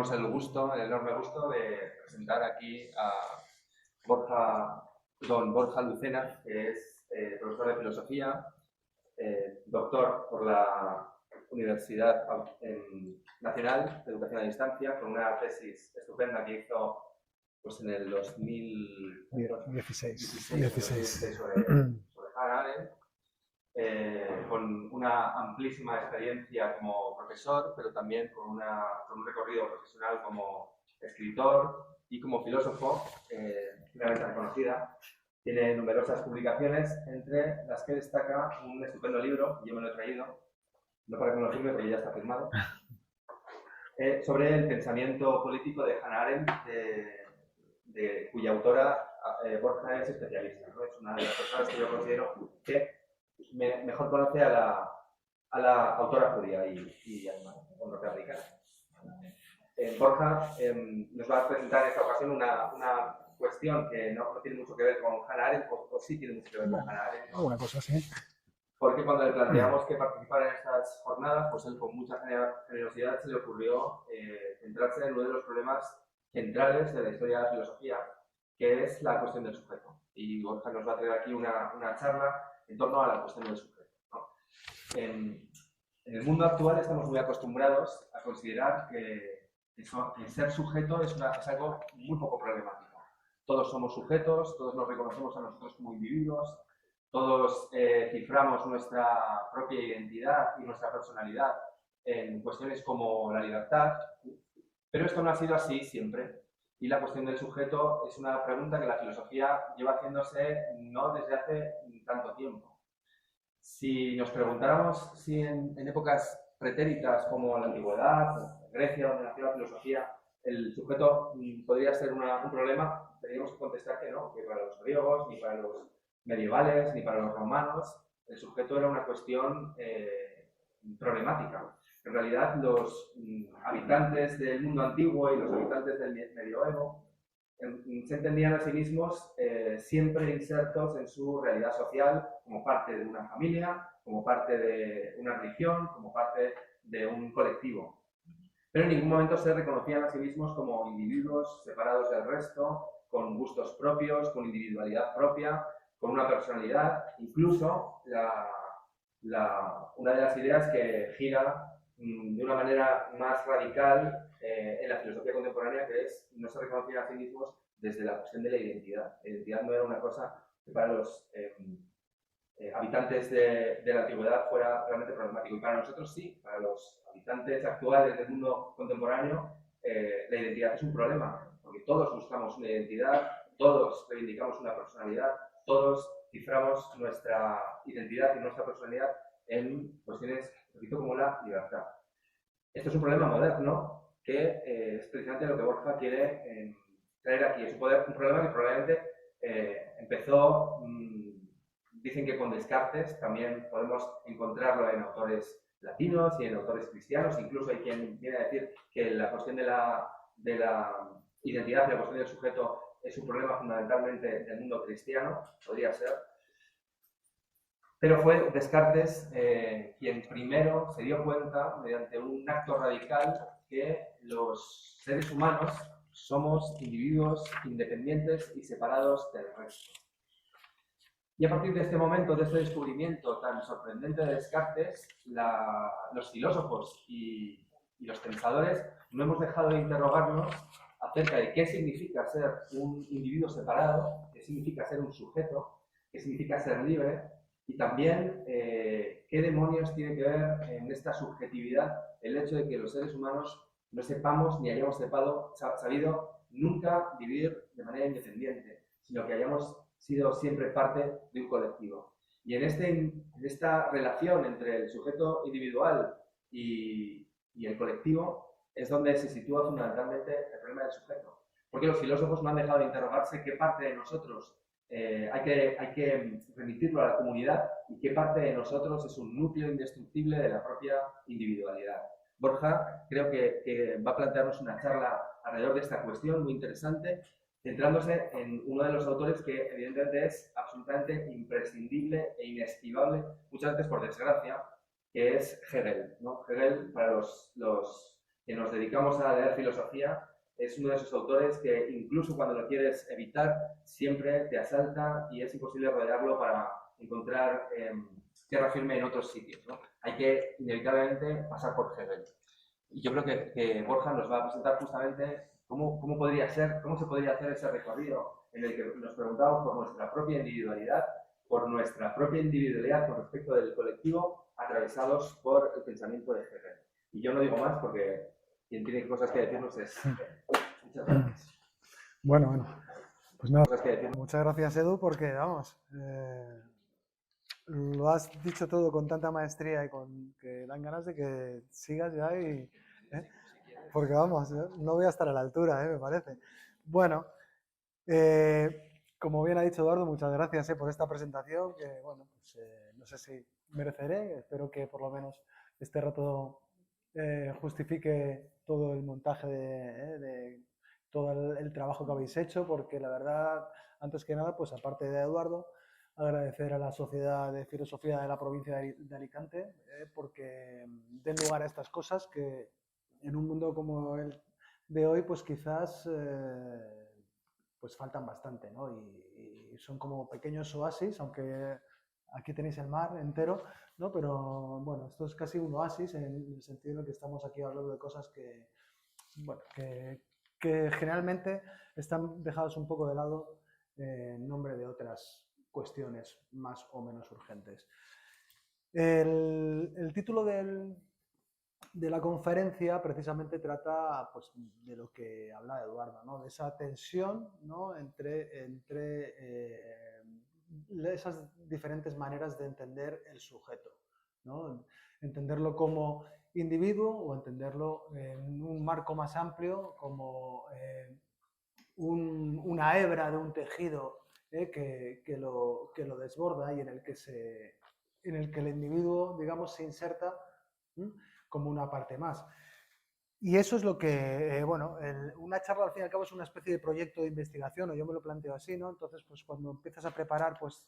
tenemos el enorme gusto de presentar aquí a don Borja Lucena, que es profesor de filosofía, doctor por la Universidad Nacional de Educación a Distancia, con una tesis estupenda que hizo pues, en el 2016 sobre Hannah Arendt, con una amplísima experiencia como profesor, pero también con un recorrido profesional como escritor y como filósofo, finalmente reconocida. Tiene numerosas publicaciones, entre las que destaca un estupendo libro, yo me lo he traído, no para que me lo firme, porque ya está firmado, sobre el pensamiento político de Hannah Arendt, cuya autora Borja es especialista, ¿no? Es una de las personas que yo considero que mejor conoce a la autora judía y además norteamericana. Borja nos va a presentar en esta ocasión una cuestión que no tiene mucho que ver con Hannah Arendt, o sí tiene mucho que ver con Hannah Arendt, ¿no? Una cosa así. Porque cuando le planteamos que participara en estas jornadas, pues él con mucha generosidad se le ocurrió centrarse en uno de los problemas centrales de la historia de la filosofía, que es la cuestión del sujeto. Y Borja nos va a traer aquí una charla en torno a la cuestión del sujeto, ¿no? En el mundo actual estamos muy acostumbrados a considerar que ser sujeto es algo muy poco problemático. Todos somos sujetos, todos nos reconocemos a nosotros como individuos, todos ciframos nuestra propia identidad y nuestra personalidad en cuestiones como la libertad, pero esto no ha sido así siempre. Y la cuestión del sujeto es una pregunta que la filosofía lleva haciéndose no desde hace tanto tiempo. Si nos preguntáramos si en épocas pretéritas como la antigüedad, Grecia, donde nació la filosofía, el sujeto podría ser un problema, tendríamos que contestar que no, que para los griegos, ni para los medievales, ni para los romanos, el sujeto era una cuestión problemática. En realidad, los habitantes del mundo antiguo y los habitantes del medioevo se entendían a sí mismos siempre insertos en su realidad social como parte de una familia, como parte de una religión, como parte de un colectivo. Pero en ningún momento se reconocían a sí mismos como individuos separados del resto, con gustos propios, con individualidad propia, con una personalidad. Incluso una de las ideas que gira de una manera más radical en la filosofía contemporánea, que es no se reconocían a sí mismos desde la cuestión de la identidad. La identidad no era una cosa que para los habitantes de la antigüedad fuera realmente problemático. Y para nosotros sí, para los habitantes actuales del mundo contemporáneo, la identidad es un problema, porque todos buscamos una identidad, todos reivindicamos una personalidad, todos ciframos nuestra identidad y nuestra personalidad en cuestiones, repito, como la libertad. Esto es un problema moderno que es precisamente lo que Borja quiere traer aquí. Es un problema que probablemente empezó, dicen que con Descartes, también podemos encontrarlo en autores latinos y en autores cristianos. Incluso hay quien viene a decir que la cuestión de la identidad y la cuestión del sujeto es un problema fundamentalmente del mundo cristiano, podría ser. Pero fue Descartes quien primero se dio cuenta, mediante un acto radical, que los seres humanos somos individuos independientes y separados del resto. Y a partir de este momento, de este descubrimiento tan sorprendente de Descartes, los filósofos y los pensadores no hemos dejado de interrogarnos acerca de qué significa ser un individuo separado, qué significa ser un sujeto, qué significa ser libre, y también qué demonios tiene que ver en esta subjetividad el hecho de que los seres humanos no sepamos ni hayamos sabido nunca vivir de manera independiente, sino que hayamos sido siempre parte de un colectivo. Y en esta relación entre el sujeto individual y el colectivo es donde se sitúa fundamentalmente el problema del sujeto. Porque los filósofos no han dejado de interrogarse qué parte de nosotros hay que remitirlo a la comunidad y qué parte de nosotros es un núcleo indestructible de la propia individualidad. Borja creo que va a plantearnos una charla alrededor de esta cuestión muy interesante, centrándose en uno de los autores que evidentemente es absolutamente imprescindible e inesquivable, muchas veces por desgracia, que es Hegel, ¿no? Hegel, para los que nos dedicamos a leer filosofía, es uno de esos autores que incluso cuando lo quieres evitar, siempre te asalta y es imposible rodearlo para encontrar tierra firme en otros sitios, ¿no? Hay que inevitablemente pasar por Hegel. Y yo creo que Borja nos va a presentar justamente cómo podría ser, cómo se podría hacer ese recorrido en el que nos preguntamos por nuestra propia individualidad, con respecto del colectivo, atravesados por el pensamiento de Hegel. Y yo no digo más porque quien tiene cosas que decirnos es... Muchas gracias. Bueno, pues nada, muchas gracias Edu, porque vamos, lo has dicho todo con tanta maestría y con que dan ganas de que sigas ya y... porque vamos, no voy a estar a la altura, me parece. Bueno, como bien ha dicho Eduardo, muchas gracias por esta presentación, que bueno, pues no sé si mereceré, espero que por lo menos este rato justifique todo el montaje de todo el trabajo que habéis hecho, porque la verdad, antes que nada, pues aparte de Eduardo, agradecer a la Sociedad de Filosofía de la provincia de Alicante, porque den lugar a estas cosas que en un mundo como el de hoy, pues quizás pues faltan bastante, ¿no? Y son como pequeños oasis, aunque aquí tenéis el mar entero, ¿no? Pero bueno, esto es casi un oasis en el sentido en que estamos aquí hablando de cosas que, bueno, que generalmente están dejadas un poco de lado en nombre de otras cuestiones más o menos urgentes. El título de la conferencia precisamente trata pues, de lo que habla Eduardo, ¿no? De esa tensión, ¿no? entre esas diferentes maneras de entender el sujeto, ¿no? Entenderlo como individuo o entenderlo en un marco más amplio como una hebra de un tejido que lo desborda y en el que el individuo, digamos, se inserta como una parte más. Y eso es lo que, bueno, una charla al fin y al cabo es una especie de proyecto de investigación, o yo me lo planteo así, ¿no? Entonces, pues cuando empiezas a preparar, pues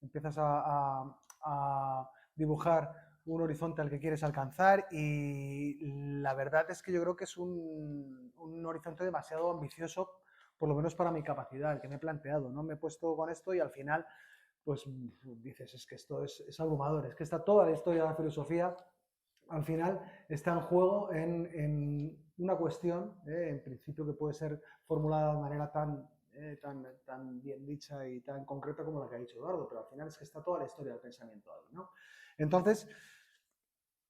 empiezas a dibujar un horizonte al que quieres alcanzar y la verdad es que yo creo que es un horizonte demasiado ambicioso, por lo menos para mi capacidad, el que me he planteado, ¿no? Me he puesto con esto y al final, pues dices, es que esto es abrumador, es que está toda la historia de la filosofía al final está en juego en una cuestión, en principio que puede ser formulada de manera tan bien dicha y tan concreta como la que ha dicho Eduardo, pero al final es que está toda la historia del pensamiento ahí, ¿no? Entonces,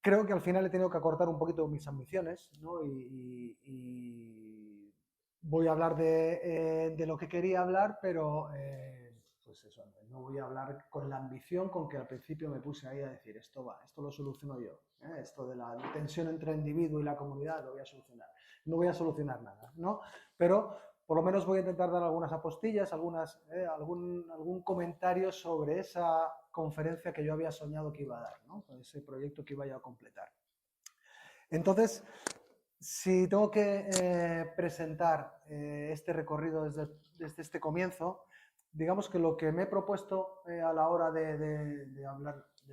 creo que al final he tenido que acortar un poquito mis ambiciones, ¿no? Y voy a hablar de lo que quería hablar, pero pues eso, no voy a hablar con la ambición con que al principio me puse ahí a decir, esto lo soluciono yo, esto de la tensión entre el individuo y la comunidad lo voy a solucionar. No voy a solucionar nada, ¿no? Pero por lo menos voy a intentar dar algunas apostillas, algún comentario sobre esa conferencia que yo había soñado que iba a dar, ¿no? Ese proyecto que iba a completar. Entonces, si tengo que presentar este recorrido desde este comienzo, digamos que lo que me he propuesto a la hora de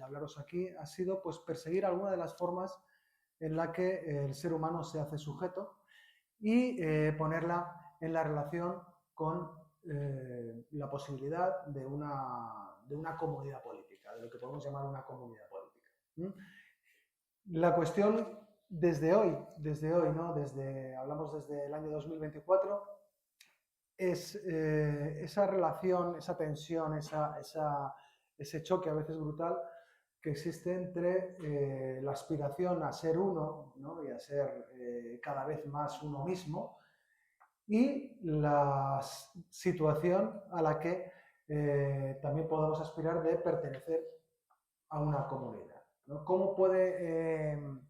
hablaros aquí ha sido pues, perseguir alguna de las formas en la que el ser humano se hace sujeto y ponerla en la relación con la posibilidad de una comunidad política, de lo que podemos llamar una comunidad política. La cuestión desde hoy, ¿no? Hablamos desde el año 2024, es esa relación, esa tensión, ese choque a veces brutal que existe entre la aspiración a ser uno, ¿no? Y a ser cada vez más uno mismo y la situación a la que también podemos aspirar de pertenecer a una comunidad, ¿no? ¿Cómo pueden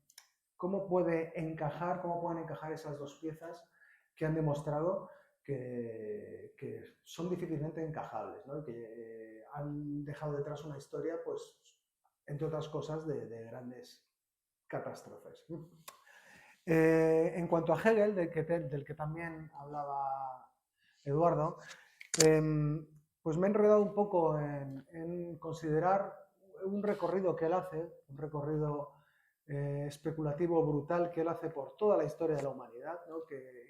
encajar esas dos piezas que han demostrado que son difícilmente encajables, ¿no? Que han dejado detrás una historia, pues, entre otras cosas, de grandes catástrofes. En cuanto a Hegel, del que también hablaba Eduardo, pues me he enredado un poco en considerar un recorrido que él hace, un recorrido especulativo brutal que él hace por toda la historia de la humanidad, ¿no?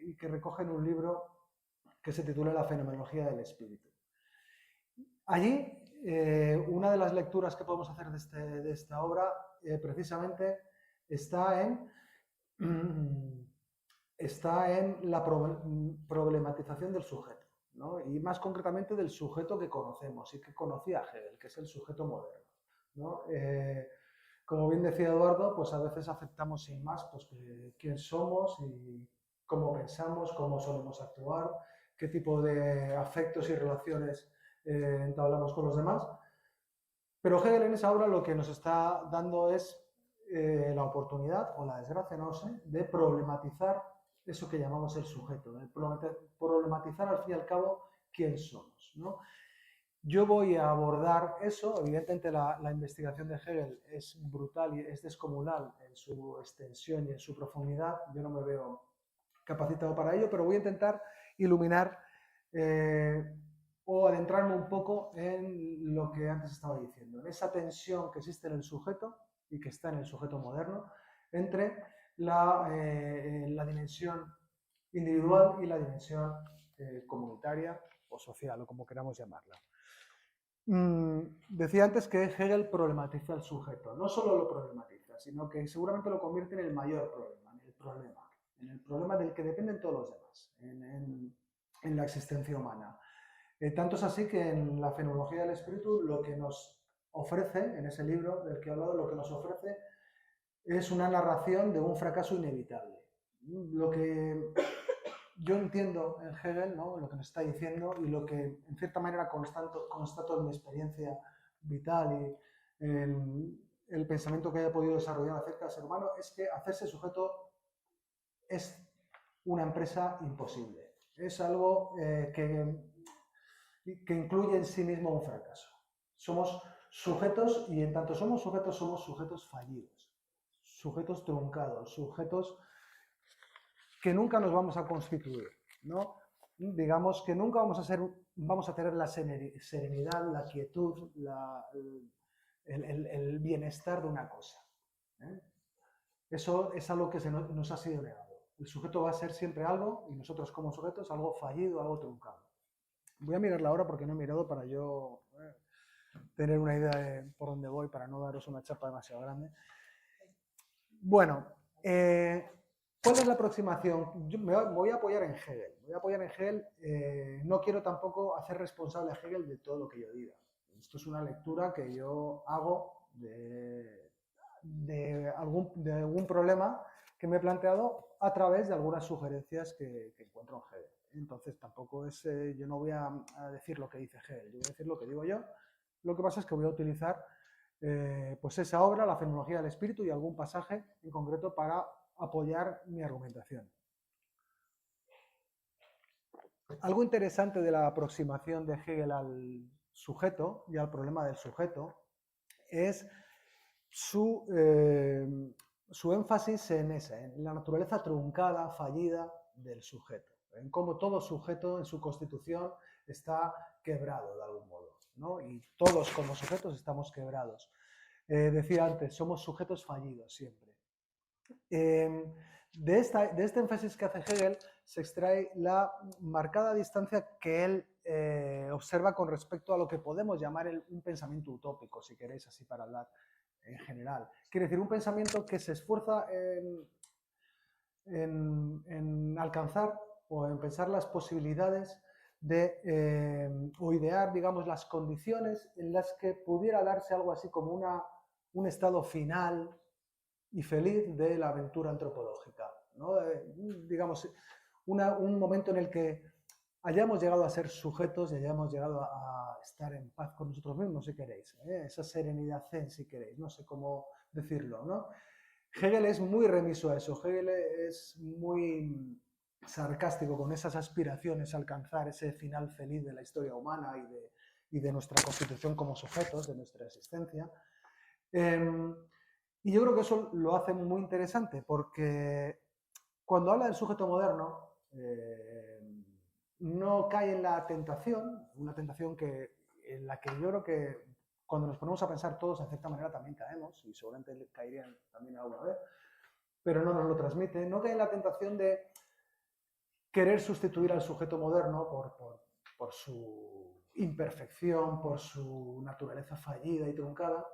y que recoge en un libro que se titula La fenomenología del espíritu. Allí, una de las lecturas que podemos hacer de esta obra precisamente está en la problematización del sujeto, ¿no? Y más concretamente del sujeto que conocemos y que conocía Hegel, que es el sujeto moderno, ¿no? Como bien decía Eduardo, pues a veces aceptamos sin más pues, quién somos y cómo pensamos, cómo solemos actuar, qué tipo de afectos y relaciones entablamos con los demás. Pero Hegel en esa obra lo que nos está dando es la oportunidad, o la desgracia, no sé, de problematizar eso que llamamos el sujeto, de problematizar al fin y al cabo quién somos, ¿no? Yo voy a abordar eso, evidentemente la investigación de Hegel es brutal y es descomunal en su extensión y en su profundidad, yo no me veo capacitado para ello, pero voy a intentar iluminar o adentrarme un poco en lo que antes estaba diciendo, en esa tensión que existe en el sujeto y que está en el sujeto moderno entre la dimensión individual y la dimensión comunitaria o social, o como queramos llamarla. Decía antes que Hegel problematiza el sujeto. No solo lo problematiza, sino que seguramente lo convierte en el mayor problema, en el problema del que dependen todos los demás, en la existencia humana. Tanto es así que en la fenomenología del espíritu lo que nos ofrece, en ese libro del que he hablado, lo que nos ofrece es una narración de un fracaso inevitable. Lo que yo entiendo en Hegel, ¿no? Lo que nos está diciendo y lo que en cierta manera constato en mi experiencia vital y en el pensamiento que haya podido desarrollar acerca del ser humano, es que hacerse sujeto es una empresa imposible. Es algo que incluye en sí mismo un fracaso. Somos sujetos y en tanto somos sujetos fallidos, sujetos truncados, sujetos que nunca nos vamos a constituir, ¿no? Digamos que nunca vamos a tener la serenidad, la quietud, el bienestar de una cosa, ¿eh? Eso es algo que nos ha sido negado. El sujeto va a ser siempre algo, y nosotros como sujetos, algo fallido, algo truncado. Voy a mirar la hora porque no he mirado para yo tener una idea de por dónde voy, para no daros una chapa demasiado grande. Bueno, ¿cuál es la aproximación? Yo me voy a apoyar en Hegel. No quiero tampoco hacer responsable a Hegel de todo lo que yo diga. Esto es una lectura que yo hago de algún problema que me he planteado a través de algunas sugerencias que encuentro en Hegel. Entonces tampoco es, yo no voy a decir lo que dice Hegel, yo voy a decir lo que digo yo. Lo que pasa es que voy a utilizar pues esa obra, La fenomenología del espíritu, y algún pasaje en concreto para apoyar mi argumentación. Algo interesante de la aproximación de Hegel al sujeto y al problema del sujeto es su énfasis en la naturaleza truncada, fallida del sujeto, en cómo todo sujeto en su constitución está quebrado de algún modo, ¿no? Y todos como sujetos estamos quebrados. Decía antes, somos sujetos fallidos siempre. De este énfasis que hace Hegel se extrae la marcada distancia que él observa con respecto a lo que podemos llamar un pensamiento utópico, si queréis, así para hablar en general. Quiere decir, un pensamiento que se esfuerza en alcanzar o en pensar las posibilidades o idear, digamos, las condiciones en las que pudiera darse algo así como un estado final y feliz de la aventura antropológica, ¿no? Digamos, un momento en el que hayamos llegado a ser sujetos y hayamos llegado a estar en paz con nosotros mismos, si queréis, ¿eh? Esa serenidad zen, si queréis, no sé cómo decirlo, ¿no? Hegel es muy remiso a eso, Hegel es muy sarcástico con esas aspiraciones a alcanzar ese final feliz de la historia humana y de nuestra constitución como sujetos, de nuestra existencia. Y yo creo que eso lo hace muy interesante, porque cuando habla del sujeto moderno, no cae en la tentación, una tentación en la que yo creo que cuando nos ponemos a pensar todos, en cierta manera también caemos, y seguramente caerían también alguna vez, pero no nos lo transmite, no cae en la tentación de querer sustituir al sujeto moderno por su imperfección, por su naturaleza fallida y truncada.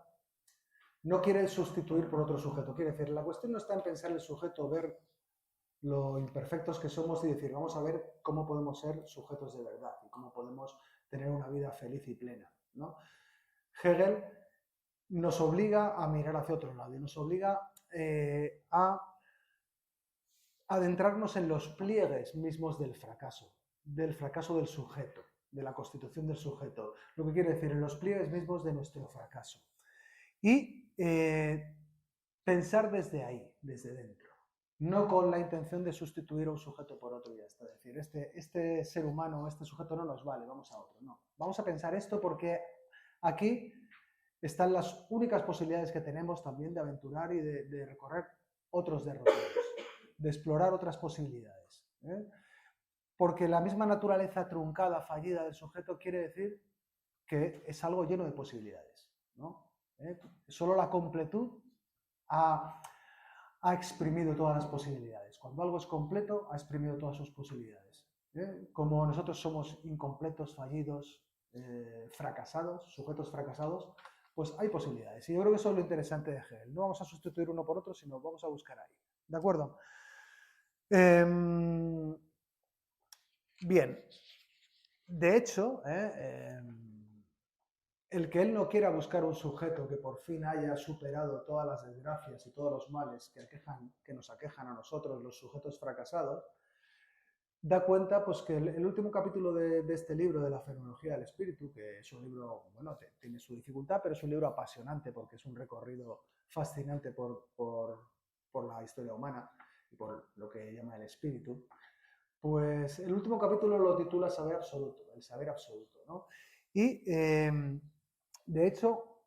No quiere sustituir por otro sujeto. Quiere decir, la cuestión no está en pensar el sujeto, ver lo imperfectos que somos y decir, vamos a ver cómo podemos ser sujetos de verdad y cómo podemos tener una vida feliz y plena, ¿no? Hegel nos obliga a mirar hacia otro lado y nos obliga a adentrarnos en los pliegues mismos del fracaso del sujeto, de la constitución del sujeto. Lo que quiere decir, en los pliegues mismos de nuestro fracaso. Y pensar desde ahí, desde dentro. No con la intención de sustituir a un sujeto por otro y ya está. Es decir, este ser humano, este sujeto no nos vale, vamos a otro. No. Vamos a pensar esto porque aquí están las únicas posibilidades que tenemos también de aventurar y de recorrer otros derroteros, de explorar otras posibilidades. Porque la misma naturaleza truncada, fallida del sujeto quiere decir que es algo lleno de posibilidades, ¿no? Solo la completud ha exprimido todas las posibilidades. Cuando algo es completo, ha exprimido todas sus posibilidades. Como nosotros somos incompletos, fallidos, fracasados, sujetos fracasados, pues hay posibilidades. Y yo creo que eso es lo interesante de Hegel. No vamos a sustituir uno por otro, sino vamos a buscar ahí. ¿De acuerdo? Bien. De hecho, el que él no quiera buscar un sujeto que por fin haya superado todas las desgracias y todos los males que nos aquejan a nosotros, los sujetos fracasados, da cuenta pues, que el último capítulo de este libro, de la fenomenología del espíritu, que es un libro, bueno, tiene su dificultad, pero es un libro apasionante porque es un recorrido fascinante por la historia humana y por lo que llama el espíritu, pues el último capítulo lo titula Saber Absoluto, el saber absoluto, ¿no? Y de hecho,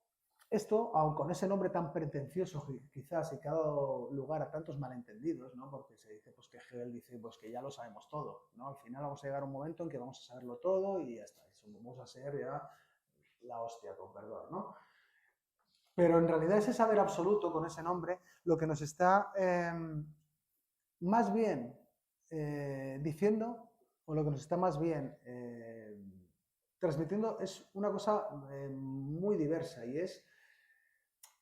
esto, aun con ese nombre tan pretencioso quizás y que ha dado lugar a tantos malentendidos, ¿no? Porque se dice pues, que Hegel dice pues, que ya lo sabemos todo, ¿no? Al final vamos a llegar a un momento en que vamos a saberlo todo y ya está, vamos a ser ya la hostia, con perdón, ¿no? Pero en realidad ese saber absoluto con ese nombre lo que nos está más bien diciendo, o lo que nos está más bien transmitiendo es una cosa muy diversa y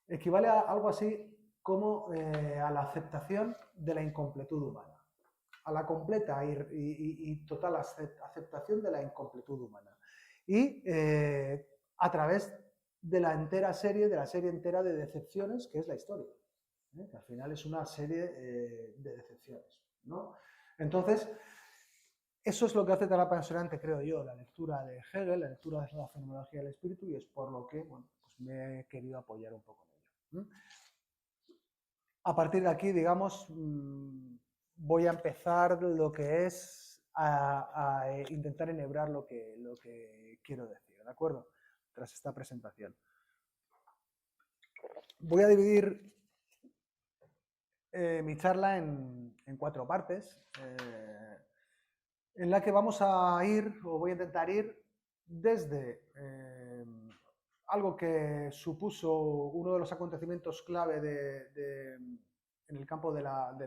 equivale a algo así como a la aceptación de la incompletud humana, a la completa y total aceptación de la incompletud humana. Y a través de la serie entera de decepciones que es la historia, que al final es una serie de decepciones, ¿no? Entonces, eso es lo que hace tan apasionante, creo yo, la lectura de Hegel, la lectura de la fenomenología del espíritu, y es por lo que bueno, pues me he querido apoyar un poco en ello. A partir de aquí, digamos, voy a empezar lo que es a intentar enhebrar lo que quiero decir, ¿de acuerdo? Tras esta presentación. Voy a dividir mi charla en 4 partes, en la que vamos a ir, o voy a intentar ir, desde algo que supuso uno de los acontecimientos clave en el campo de la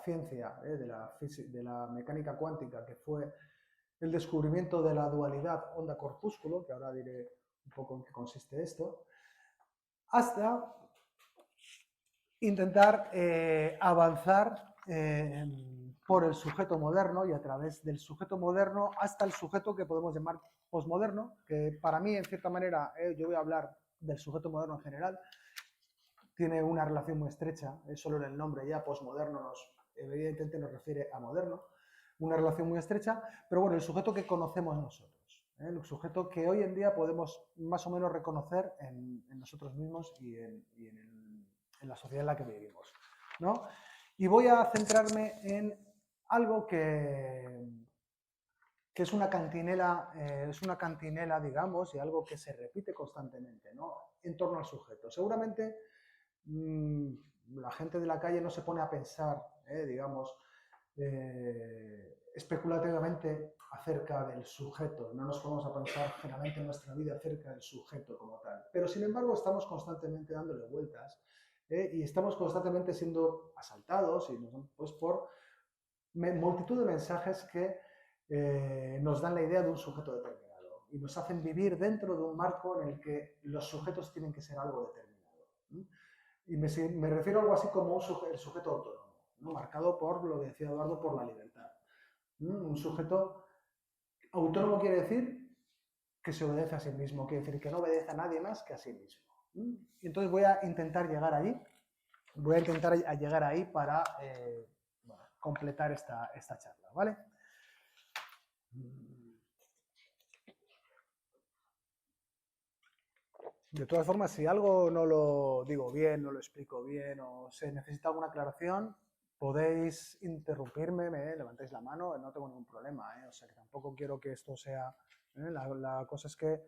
ciencia, de la mecánica cuántica, que fue el descubrimiento de la dualidad onda-corpúsculo, que ahora diré un poco en qué consiste esto, hasta intentar avanzar por el sujeto moderno y a través del sujeto moderno hasta el sujeto que podemos llamar posmoderno, que para mí, en cierta manera, yo voy a hablar del sujeto moderno en general, tiene una relación muy estrecha, solo en el nombre ya, posmoderno evidentemente nos refiere a moderno, una relación muy estrecha, pero bueno, el sujeto que conocemos nosotros, el sujeto que hoy en día podemos más o menos reconocer en nosotros mismos y en la sociedad en la que vivimos, ¿no? Y voy a centrarme en algo que es una cantinela, digamos, y algo que se repite constantemente, ¿no? En torno al sujeto. Seguramente la gente de la calle no se pone a pensar, digamos, especulativamente acerca del sujeto, no nos vamos a pensar generalmente en nuestra vida acerca del sujeto como tal, pero sin embargo estamos constantemente dándole vueltas y estamos constantemente siendo asaltados y pues, por multitud de mensajes que nos dan la idea de un sujeto determinado y nos hacen vivir dentro de un marco en el que los sujetos tienen que ser algo determinado. Y me refiero a algo así como el sujeto autónomo, ¿no? Marcado por, lo que decía Eduardo, por la libertad. Un sujeto autónomo quiere decir que se obedece a sí mismo, quiere decir que no obedece a nadie más que a sí mismo. Y entonces voy a intentar llegar ahí, para bueno, completar esta charla, ¿vale? De todas formas, si algo no lo digo bien, no lo explico bien o se necesita alguna aclaración, podéis interrumpirme, me levantáis la mano, no tengo ningún problema, o sea que tampoco quiero que esto sea... La cosa es que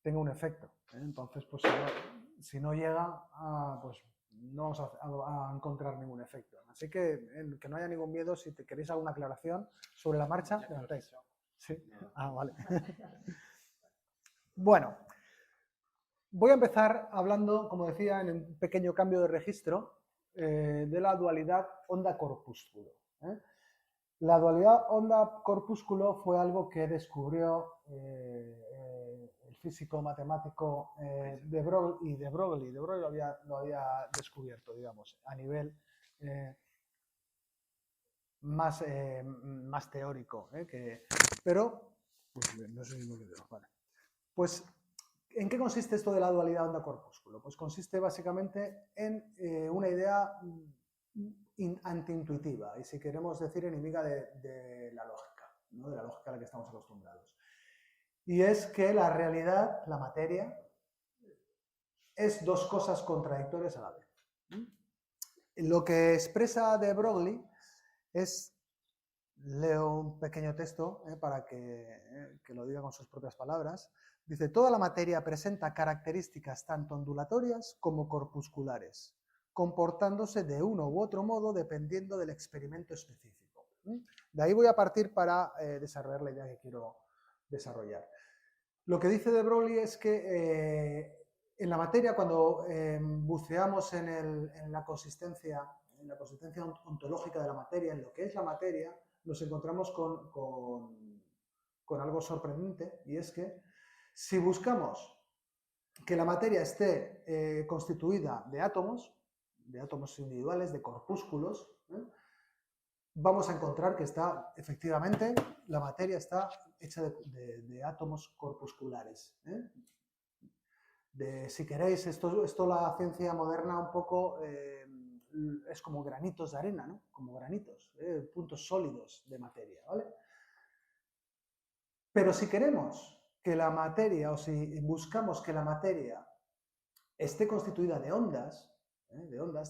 tenga un efecto, entonces pues si no llega, pues no vamos a encontrar ningún efecto. Así que no haya ningún miedo, si queréis alguna aclaración sobre la marcha, levantáis. Sí, vale. Bueno. Voy a empezar hablando, como decía, en un pequeño cambio de registro, de la dualidad onda-corpúsculo. La dualidad onda-corpúsculo fue algo que descubrió el físico matemático de Broglie. De Broglie lo había descubierto, digamos, a nivel más teórico. Pero, pues, no sé si me quedo. Vale. Pues, ¿en qué consiste esto de la dualidad onda-corpúsculo? Pues consiste básicamente en una idea antiintuitiva y, si queremos decir, enemiga de la lógica, ¿no? De la lógica a la que estamos acostumbrados. Y es que la realidad, la materia, es dos cosas contradictorias a la vez. Lo que expresa de Broglie es... Leo un pequeño texto para que lo diga con sus propias palabras. Dice: toda la materia presenta características tanto ondulatorias como corpusculares, comportándose de uno u otro modo dependiendo del experimento específico. De ahí voy a partir para desarrollar la idea que quiero desarrollar. Lo que dice de Broglie es que en la materia, cuando buceamos en la consistencia ontológica de la materia, en lo que es la materia, nos encontramos con algo sorprendente, y es que si buscamos que la materia esté constituida de átomos individuales, de corpúsculos, vamos a encontrar que efectivamente, la materia está hecha de átomos corpusculares. Si queréis, esto la ciencia moderna un poco... es como granitos de arena, ¿no? Como granitos, puntos sólidos de materia, ¿vale? Pero si queremos que la materia, o si buscamos que la materia esté constituida de ondas,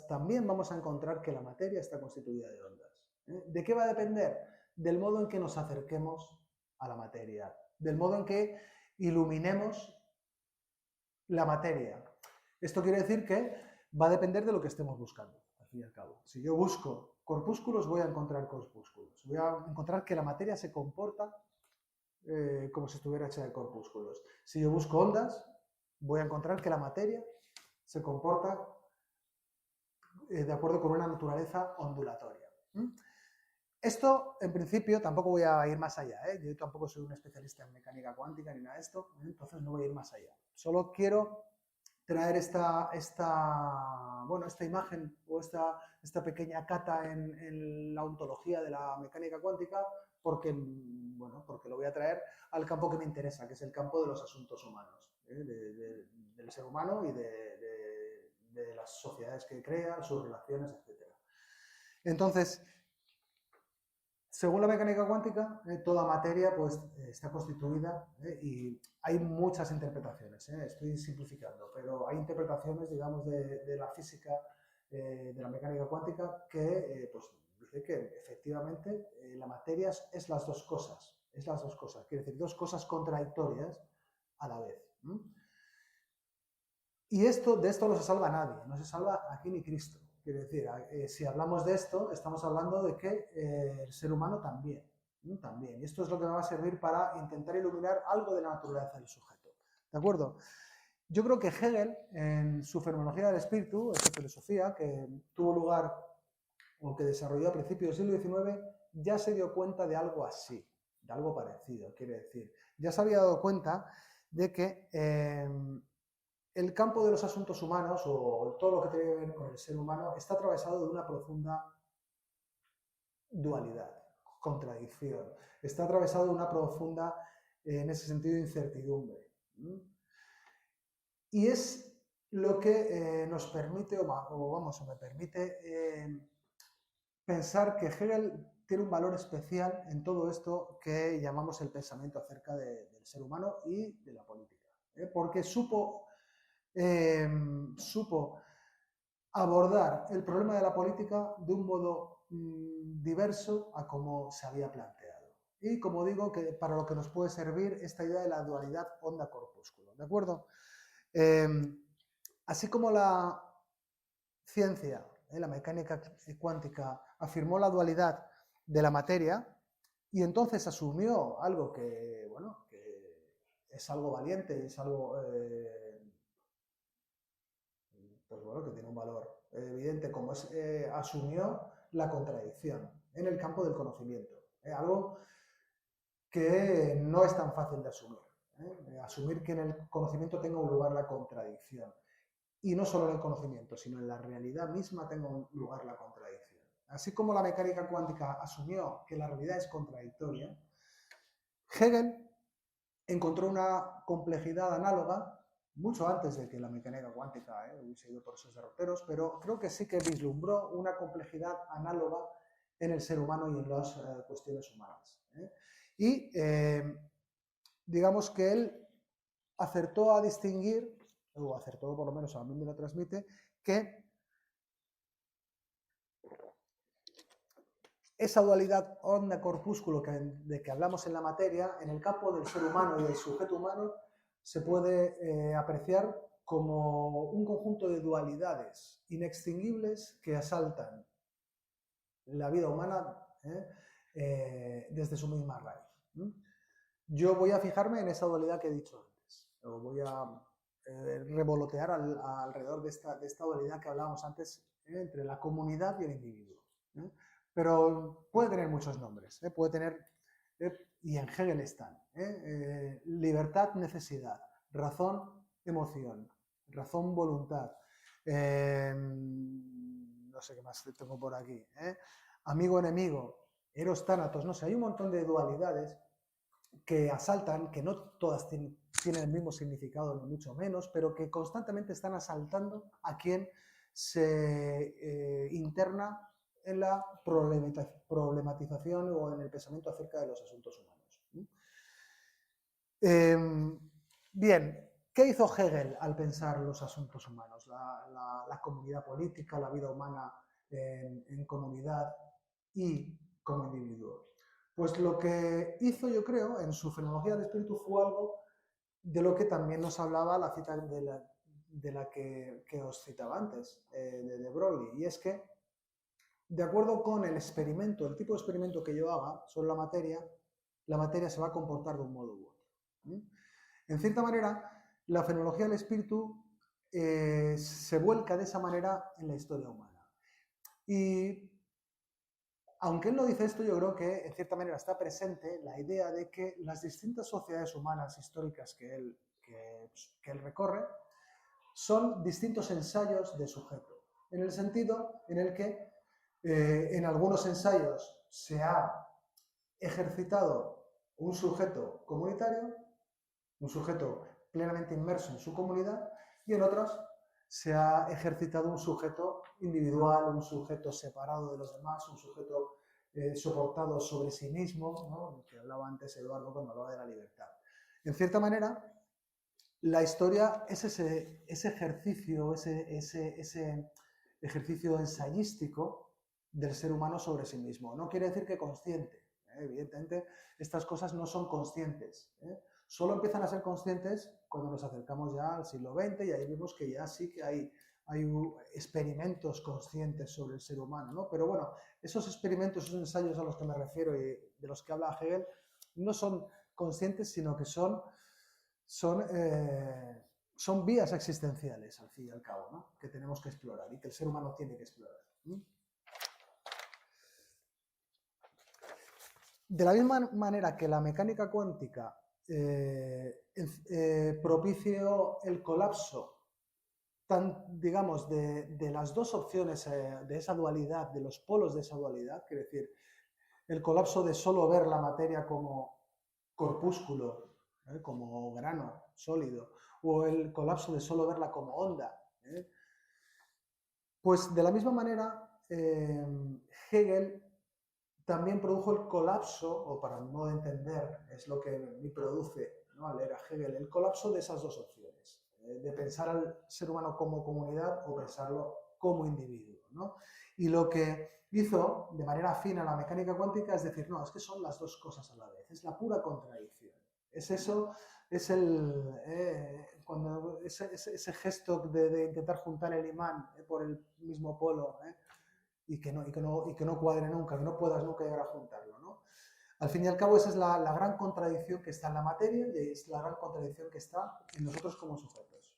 también vamos a encontrar que la materia está constituida de ondas. ¿De qué va a depender? Del modo en que nos acerquemos a la materia, del modo en que iluminemos la materia. Esto quiere decir que va a depender de lo que estemos buscando. Al fin y al cabo, si yo busco corpúsculos, voy a encontrar corpúsculos. Voy a encontrar que la materia se comporta como si estuviera hecha de corpúsculos. Si yo busco ondas, voy a encontrar que la materia se comporta de acuerdo con una naturaleza ondulatoria. Esto, en principio, tampoco voy a ir más allá. Yo tampoco soy un especialista en mecánica cuántica ni nada de esto, entonces no voy a ir más allá. Solo quiero traer esta imagen o esta pequeña cata en la ontología de la mecánica cuántica porque lo voy a traer al campo que me interesa, que es el campo de los asuntos humanos, del ser humano y de las sociedades que crea, sus relaciones, etc. Entonces, según la mecánica cuántica, toda materia pues, está constituida y hay muchas interpretaciones, estoy simplificando, pero hay interpretaciones, digamos, de la física, de la mecánica cuántica, que pues, dice que efectivamente la materia es las dos cosas, quiere decir, dos cosas contradictorias a la vez. Y de esto no se salva nadie, no se salva aquí ni Cristo. Quiero decir, si hablamos de esto, estamos hablando de que el ser humano también, también. Y esto es lo que me va a servir para intentar iluminar algo de la naturaleza del sujeto. ¿De acuerdo? Yo creo que Hegel, en su Fenomenología del Espíritu, esa filosofía que tuvo lugar o que desarrolló a principios del siglo XIX, ya se dio cuenta de algo así, de algo parecido, quiere decir. Ya se había dado cuenta de que el campo de los asuntos humanos, o todo lo que tiene que ver con el ser humano, está atravesado de una profunda dualidad, contradicción. Está atravesado de una profunda, en ese sentido, incertidumbre. Y es lo que nos permite, o me permite pensar que Hegel tiene un valor especial en todo esto que llamamos el pensamiento acerca del ser humano y de la política. Porque supo abordar el problema de la política de un modo diverso a como se había planteado. Y como digo, que para lo que nos puede servir esta idea de la dualidad onda-corpúsculo. ¿De acuerdo? Así como la ciencia, la mecánica cuántica, afirmó la dualidad de la materia y entonces asumió algo que, bueno, que es algo valiente, es algo pues bueno, que tiene un valor evidente, como es, asumió la contradicción en el campo del conocimiento. Algo que no es tan fácil de asumir. Asumir que en el conocimiento tenga un lugar la contradicción. Y no solo en el conocimiento, sino en la realidad misma tenga un lugar la contradicción. Así como la mecánica cuántica asumió que la realidad es contradictoria, Hegel encontró una complejidad análoga mucho antes de que la mecánica cuántica hubiese ido por esos derroteros, pero creo que sí que vislumbró una complejidad análoga en el ser humano y en las cuestiones humanas. Y digamos que él acertó a distinguir, o acertó por lo menos a mí me lo transmite, que esa dualidad onda-corpúsculo de que hablamos en la materia, en el campo del ser humano y del sujeto humano, se puede apreciar como un conjunto de dualidades inextinguibles que asaltan la vida humana desde su misma raíz. Yo voy a fijarme en esa dualidad que he dicho antes, o voy a revolotear alrededor de esta dualidad que hablábamos antes entre la comunidad y el individuo. Pero puede tener muchos nombres, puede tener, y en Hegel están, libertad, necesidad, razón, emoción, razón, voluntad, no sé qué más tengo por aquí, amigo, enemigo, eros, tánatos, no sé, hay un montón de dualidades que asaltan, que no todas tienen el mismo significado, ni mucho menos, pero que constantemente están asaltando a quien se interna en la problematización o en el pensamiento acerca de los asuntos humanos. Bien, ¿qué hizo Hegel al pensar los asuntos humanos? La comunidad política, la vida humana en comunidad y como individuo. Pues lo que hizo, yo creo, en su Fenomenología del Espíritu fue algo de lo que también nos hablaba la cita de la que os citaba antes, de Broglie, y es que, de acuerdo con el experimento, el tipo de experimento que yo haga sobre la materia se va a comportar de un modo u otro. En cierta manera, la fenomenología del espíritu se vuelca de esa manera en la historia humana. Y aunque él no dice esto, yo creo que en cierta manera está presente la idea de que las distintas sociedades humanas históricas que él recorre son distintos ensayos de sujeto, en el sentido en el que en algunos ensayos se ha ejercitado un sujeto comunitario, un sujeto plenamente inmerso en su comunidad, y en otros se ha ejercitado un sujeto individual, un sujeto separado de los demás, un sujeto soportado sobre sí mismo, ¿no? Que hablaba antes Eduardo cuando hablaba de la libertad. En cierta manera, la historia es ese ejercicio, ese ejercicio ensayístico del ser humano sobre sí mismo. No quiere decir que consciente. Evidentemente, estas cosas no son conscientes. Solo empiezan a ser conscientes cuando nos acercamos ya al siglo XX y ahí vemos que ya sí que hay hay experimentos conscientes sobre el ser humano, ¿no? Pero bueno, esos experimentos, esos ensayos a los que me refiero y de los que habla Hegel, no son conscientes, sino que son vías existenciales, al fin y al cabo, ¿no? Que tenemos que explorar y que el ser humano tiene que explorar. De la misma manera que la mecánica cuántica propició el colapso, digamos, de las dos opciones de esa dualidad, de los polos de esa dualidad, quiere decir, el colapso de solo ver la materia como corpúsculo, como grano sólido, o el colapso de solo verla como onda. Pues de la misma manera, Hegel también produjo el colapso, o para mi modo de entender, es lo que me produce, ¿no?, al leer a Hegel, el colapso de esas dos opciones, de pensar al ser humano como comunidad o pensarlo como individuo, ¿no? Y lo que hizo de manera afín a la mecánica cuántica es decir, no, es que son las dos cosas a la vez, es la pura contradicción. Es eso, es ese gesto de intentar juntar el imán por el mismo polo, y que no cuadre nunca, que no puedas nunca llegar a juntarlo, ¿no? Al fin y al cabo, esa es la gran contradicción que está en la materia y es la gran contradicción que está en nosotros como sujetos.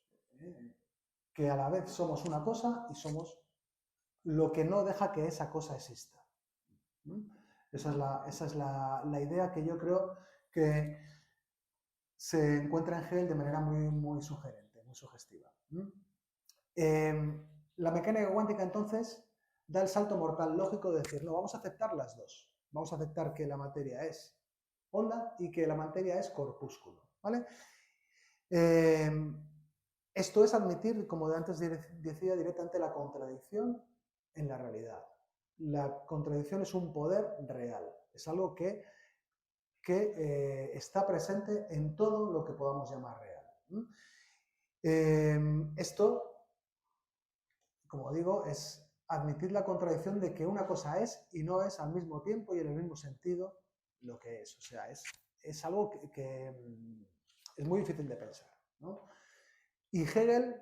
Que a la vez somos una cosa y somos lo que no deja que esa cosa exista. Esa es la idea que yo creo que se encuentra en Hegel de manera muy, muy sugerente, muy sugestiva. La mecánica cuántica, entonces, da el salto mortal lógico de decir, no, vamos a aceptar las dos. Vamos a aceptar que la materia es onda y que la materia es corpúsculo, ¿vale? Esto es admitir, como antes decía, directamente la contradicción en la realidad. La contradicción es un poder real, es algo que está presente en todo lo que podamos llamar real. Esto, como digo, es admitir la contradicción de que una cosa es y no es al mismo tiempo y en el mismo sentido lo que es. O sea, es algo que es muy difícil de pensar, ¿no? Y Hegel,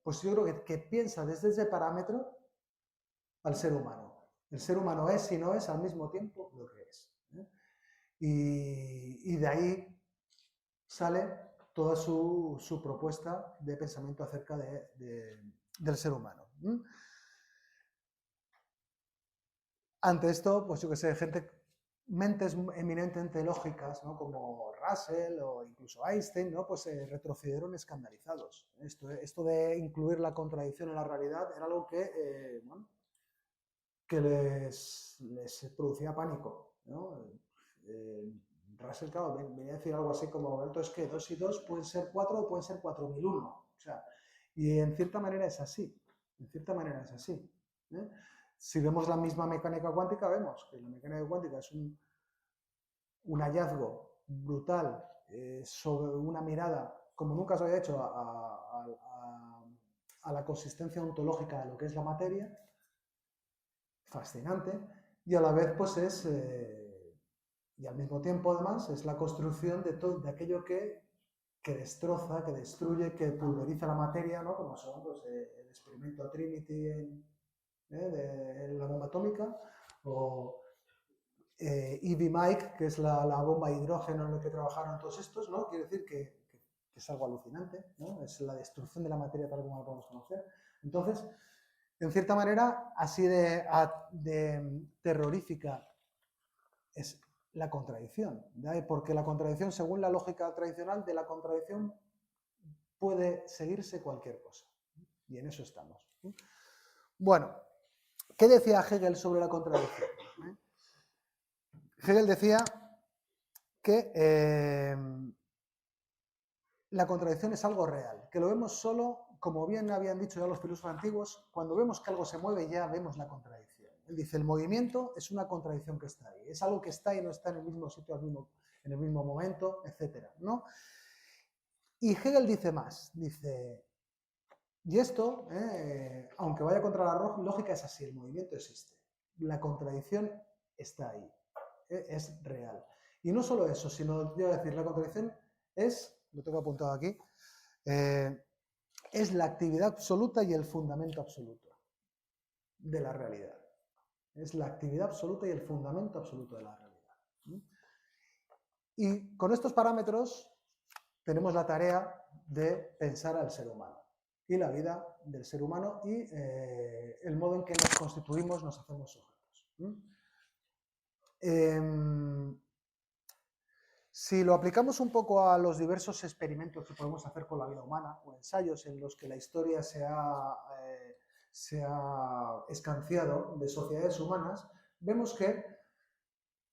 pues yo creo que piensa desde ese parámetro al ser humano. El ser humano es y no es al mismo tiempo lo que es. Y de ahí sale toda su propuesta de pensamiento acerca del ser humano. Ante esto, pues yo que sé, mentes eminentemente lógicas, ¿no?, como Russell o incluso Einstein, ¿no?, pues retrocedieron escandalizados. Esto de incluir la contradicción en la realidad era algo que, que les producía pánico, ¿no? Russell, claro, venía a decir algo así como, es que 2 y 2 pueden ser 4 o pueden ser 4001. O sea, y en cierta manera es así. En cierta manera es así. Si vemos la misma mecánica cuántica, vemos que la mecánica cuántica es un hallazgo brutal sobre una mirada, como nunca se había hecho, a la consistencia ontológica de lo que es la materia, fascinante, y a la vez pues y al mismo tiempo además es la construcción de aquello que destroza, que destruye, que pulveriza la materia, ¿no?, como son pues, el experimento Trinity de la bomba atómica, o EV Mike, que es la bomba de hidrógeno en la que trabajaron todos estos, ¿no? Quiere decir que es algo alucinante, ¿no? Es la destrucción de la materia tal como la podemos conocer. Entonces, en cierta manera, así de terrorífica es la contradicción, ¿no? Porque la contradicción, según la lógica tradicional, de la contradicción puede seguirse cualquier cosa. Y en eso estamos. Bueno, ¿qué decía Hegel sobre la contradicción? Hegel decía que la contradicción es algo real, que lo vemos solo, como bien habían dicho ya los filósofos antiguos, cuando vemos que algo se mueve ya vemos la contradicción. Él dice, el movimiento es una contradicción que está ahí, es algo que está y no está en el mismo sitio, en el mismo momento, etc., ¿no? Y Hegel dice más, dice, y esto, aunque vaya contra la lógica, es así, el movimiento existe, la contradicción está ahí, es real. Y no solo eso, sino, yo voy a decir, la contradicción es, lo tengo apuntado aquí, es la actividad absoluta y el fundamento absoluto de la realidad. Es la actividad absoluta y el fundamento absoluto de la realidad. Y con estos parámetros tenemos la tarea de pensar al ser humano y la vida del ser humano y el modo en que nos constituimos, nos hacemos sujetos. Si lo aplicamos un poco a los diversos experimentos que podemos hacer con la vida humana o ensayos en los que la historia se ha escanciado de sociedades humanas, vemos que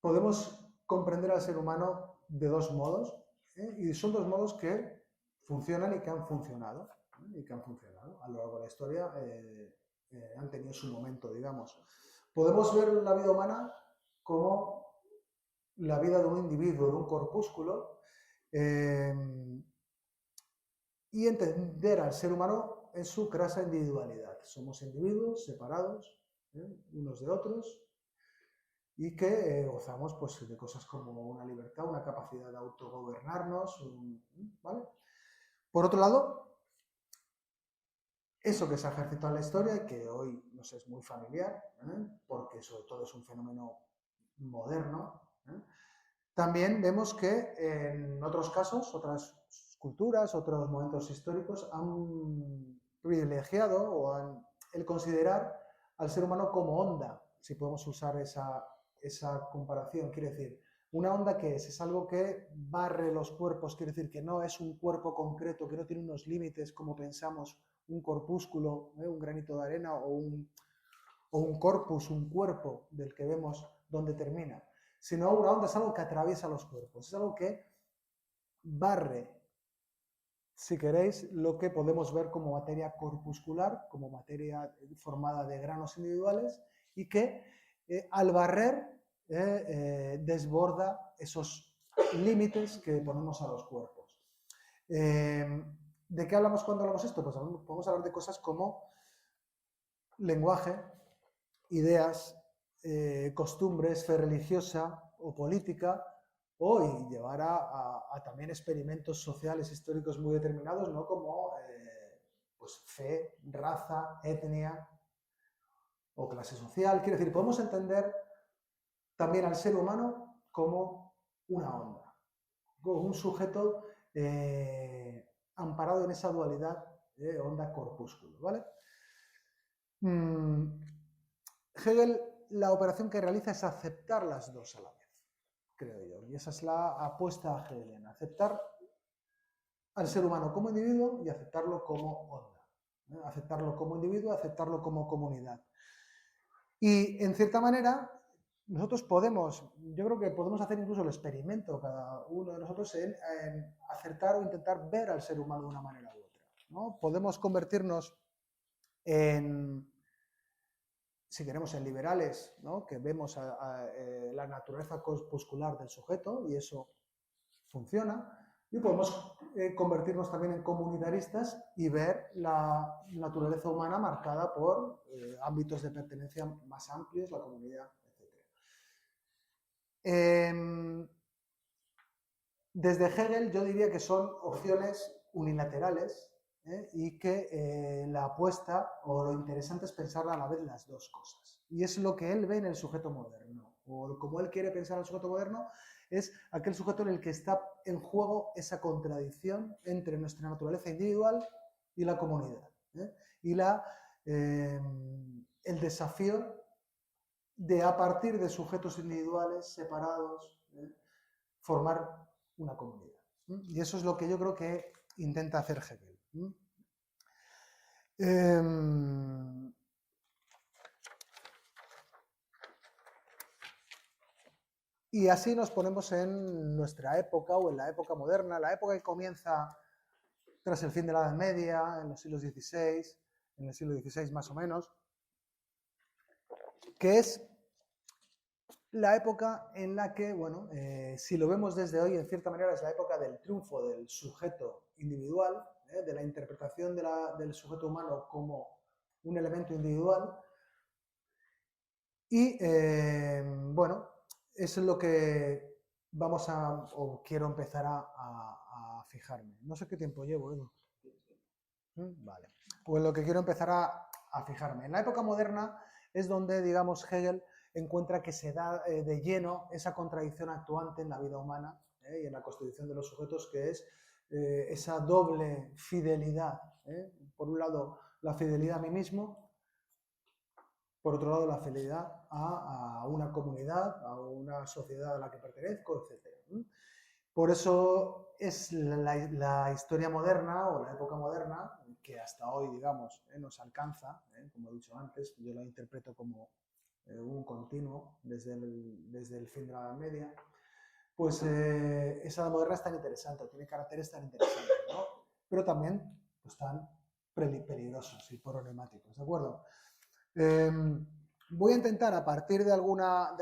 podemos comprender al ser humano de dos modos, y son dos modos que funcionan y que han funcionado, a lo largo de la historia, han tenido su momento, digamos. Podemos ver la vida humana como la vida de un individuo, de un corpúsculo, y entender al ser humano en su crasa individualidad. Somos individuos separados unos de otros y que gozamos pues, de cosas como una libertad, una capacidad de autogobernarnos, ¿vale? Por otro lado, eso que se ha ejercitado en la historia y que hoy nos es muy familiar, porque sobre todo es un fenómeno moderno, también vemos que en otros casos, otras culturas, otros momentos históricos han privilegiado o han el considerar al ser humano como onda, si podemos usar esa comparación. Quiere decir, una onda que es algo que barre los cuerpos, quiere decir que no es un cuerpo concreto, que no tiene unos límites como pensamos, un corpúsculo, un granito de arena o un corpus, un cuerpo del que vemos dónde termina, sino una onda es algo que atraviesa los cuerpos, es algo que barre, si queréis, lo que podemos ver como materia corpuscular, como materia formada de granos individuales, y que al barrer desborda esos límites que ponemos a los cuerpos. ¿De qué hablamos cuando hablamos esto? Pues podemos hablar de cosas como lenguaje, ideas, costumbres, fe religiosa o política, o llevar a también experimentos sociales históricos muy determinados, ¿no? Como pues fe, raza, etnia o clase social. Quiero decir, podemos entender también al ser humano como una onda, como un sujeto amparado en esa dualidad de onda-corpúsculo, ¿vale? Hegel, la operación que realiza es aceptar las dos a la vez, creo yo, y esa es la apuesta hegeliana, aceptar al ser humano como individuo y aceptarlo como onda, aceptarlo como individuo, aceptarlo como comunidad. Y en cierta manera, nosotros yo creo que podemos hacer incluso el experimento, cada uno de nosotros, en acertar o intentar ver al ser humano de una manera u otra, ¿no? Podemos convertirnos en, si queremos, en liberales, ¿no? Que vemos la naturaleza corpuscular del sujeto y eso funciona, y podemos convertirnos también en comunitaristas y ver la naturaleza humana marcada por ámbitos de pertenencia más amplios, la comunidad, etc. Desde Hegel yo diría que son opciones unilaterales, y que la apuesta o lo interesante es pensar a la vez las dos cosas. Y es lo que él ve en el sujeto moderno, o como él quiere pensar el sujeto moderno, es aquel sujeto en el que está en juego esa contradicción entre nuestra naturaleza individual y la comunidad, y el desafío de, a partir de sujetos individuales separados, formar una comunidad. Y eso es lo que yo creo que intenta hacer Hegel. Y así nos ponemos en nuestra época o en la época moderna, la época que comienza tras el fin de la Edad Media, en los siglos XVI, en el siglo XVI más o menos, que es la época en la que, bueno, si lo vemos desde hoy, en cierta manera es la época del triunfo del sujeto individual, de la interpretación del sujeto humano como un elemento individual. Y, bueno, eso es lo que vamos o quiero empezar a fijarme. No sé qué tiempo llevo, Edu. Vale. Pues lo que quiero empezar a fijarme. En la época moderna es donde, digamos, Hegel encuentra que se da de lleno esa contradicción actuante en la vida humana y en la constitución de los sujetos, que es esa doble fidelidad. Por un lado, la fidelidad a mí mismo, por otro lado, la fidelidad a una comunidad, a una sociedad a la que pertenezco, etc. Por eso es la historia moderna o la época moderna que hasta hoy, digamos, nos alcanza, como he dicho antes, yo la interpreto como un continuo desde el fin de la Edad Media, pues esa moderna es tan interesante, tiene caracteres tan interesantes, ¿no? Pero también pues, tan peligrosos y problemáticos, ¿de acuerdo? Voy a intentar, a partir de alguna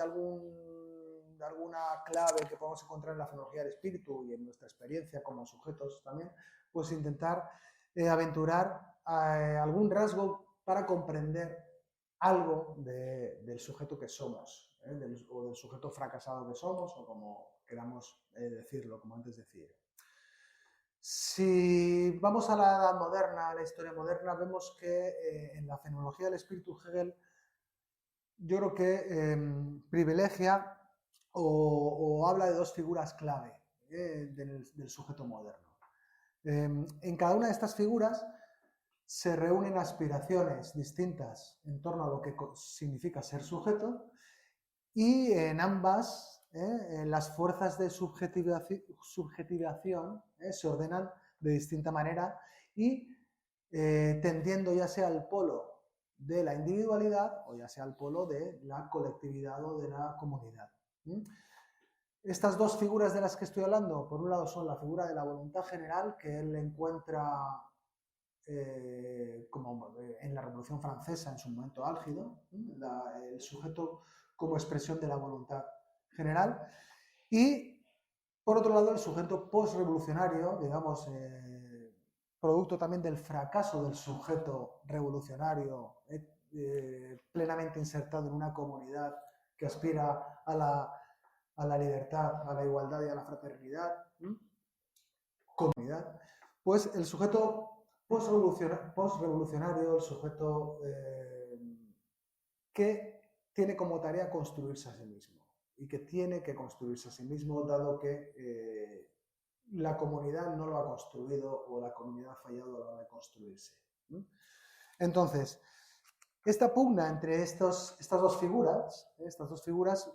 clave que podemos encontrar en la fenomenología del espíritu y en nuestra experiencia como sujetos también, pues intentar aventurar algún rasgo para comprender algo del sujeto que somos, o del sujeto fracasado que somos, o como queramos decirlo, como antes decía. Si vamos a la edad moderna, a la historia moderna, vemos que en la fenomenología del espíritu Hegel yo creo que privilegia o habla de dos figuras clave del sujeto moderno. En cada una de estas figuras se reúnen aspiraciones distintas en torno a lo que significa ser sujeto, y en ambas las fuerzas de subjetivación se ordenan de distinta manera y tendiendo ya sea al polo de la individualidad o ya sea al polo de la colectividad o de la comunidad. Estas dos figuras de las que estoy hablando, por un lado, son la figura de la voluntad general, que él encuentra como en la Revolución Francesa en su momento álgido, el sujeto como expresión de la voluntad general, y por otro lado el sujeto postrevolucionario, digamos, producto también del fracaso del sujeto revolucionario plenamente insertado en una comunidad que aspira a la libertad, a la igualdad y a la fraternidad, comunidad, pues el sujeto postrevolucionario, el sujeto que tiene como tarea construirse a sí mismo y que tiene que construirse a sí mismo, dado que la comunidad no lo ha construido o la comunidad ha fallado a la hora de construirse. Entonces, esta pugna entre estas dos figuras,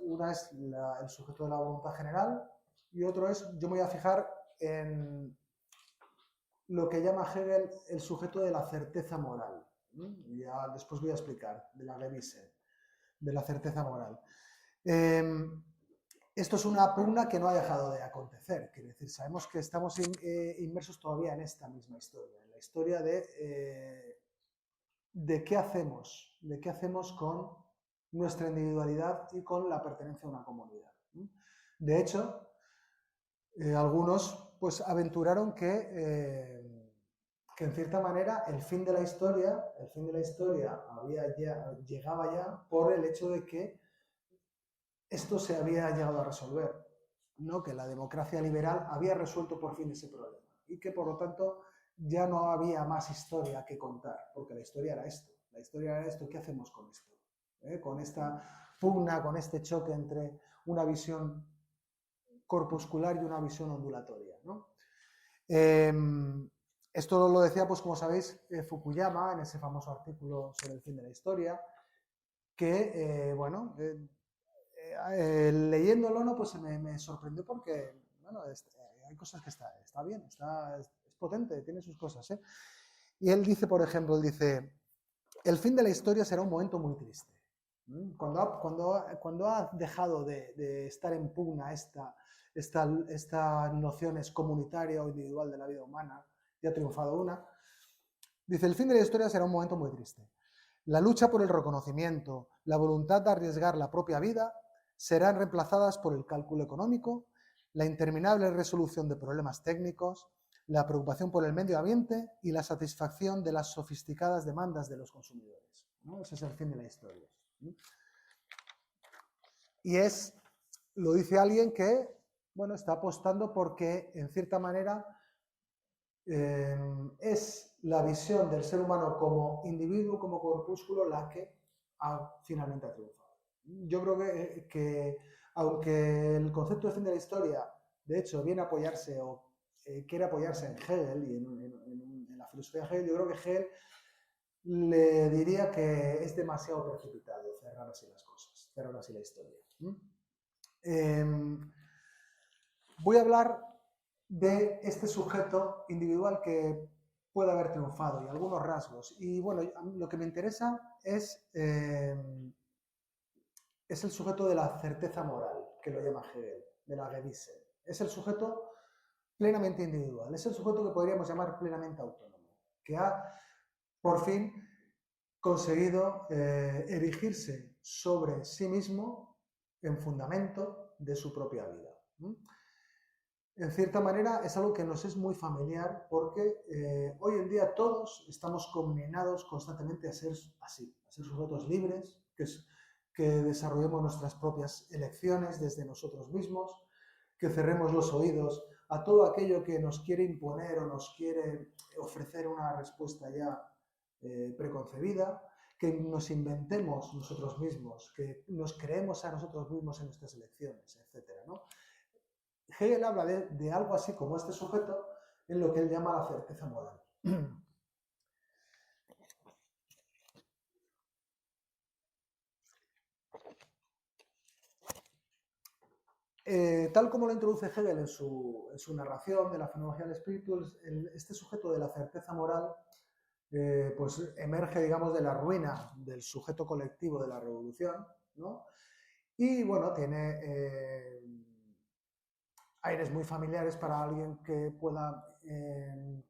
una es el sujeto de la voluntad general y otro es, yo me voy a fijar en lo que llama Hegel el sujeto de la certeza moral. Ya después voy a explicar, de la Gewissheit, de la certeza moral. Esto es una pugna que no ha dejado de acontecer, quiere decir, sabemos que estamos inmersos todavía en esta misma historia, en la historia de qué hacemos con nuestra individualidad y con la pertenencia a una comunidad. De hecho, algunos pues aventuraron que en cierta manera el fin de la historia llegaba ya por el hecho de que esto se había llegado a resolver, ¿no? Que la democracia liberal había resuelto por fin ese problema y que por lo tanto ya no había más historia que contar, porque la historia era esto, ¿qué hacemos con esto? Con esta pugna, con este choque entre una visión corpuscular y una visión ondulatoria, ¿no? Esto lo decía, pues como sabéis, Fukuyama en ese famoso artículo sobre el fin de la historia, que, leyéndolo, ¿no? Pues me sorprendió porque, bueno, hay cosas que está bien, es potente, tiene sus cosas, ¿eh? Y él dice, por ejemplo, el fin de la historia será un momento muy triste. Cuando ha dejado de estar en pugna estas nociones comunitaria o individual de la vida humana, y ha triunfado una, dice, el fin de la historia será un momento muy triste. La lucha por el reconocimiento, la voluntad de arriesgar la propia vida, serán reemplazadas por el cálculo económico, la interminable resolución de problemas técnicos, la preocupación por el medio ambiente y la satisfacción de las sofisticadas demandas de los consumidores, ¿no? Ese es el fin de la historia. Y lo dice alguien que, bueno, está apostando porque, en cierta manera, es la visión del ser humano como individuo, como corpúsculo, la que finalmente ha triunfado. Yo creo que aunque el concepto de fin de la historia, de hecho, viene a apoyarse o quiere apoyarse en Hegel y en la filosofía de Hegel, yo creo que Hegel le diría que es demasiado precipitado cerrar así las cosas, cerrar así la historia. Voy a hablar de este sujeto individual que puede haber triunfado y algunos rasgos. Y bueno, lo que me interesa es el sujeto de la certeza moral, que lo llama Hegel, de la Gewisse. Es el sujeto plenamente individual, es el sujeto que podríamos llamar plenamente autónomo, que ha por fin conseguido erigirse sobre sí mismo en fundamento de su propia vida. En cierta manera es algo que nos es muy familiar porque hoy en día todos estamos conminados constantemente a ser así, a ser sujetos libres, que desarrollemos nuestras propias elecciones desde nosotros mismos, que cerremos los oídos a todo aquello que nos quiere imponer o nos quiere ofrecer una respuesta ya preconcebida, que nos inventemos nosotros mismos, que nos creemos a nosotros mismos en nuestras elecciones, etc., ¿no? Hegel habla de algo así como este sujeto en lo que él llama la certeza moral. Tal como lo introduce Hegel en su narración de la fenomenología del espíritu, este sujeto de la certeza moral pues emerge, digamos, de la ruina del sujeto colectivo de la revolución, ¿no? Y bueno, tiene aires muy familiares para alguien que pueda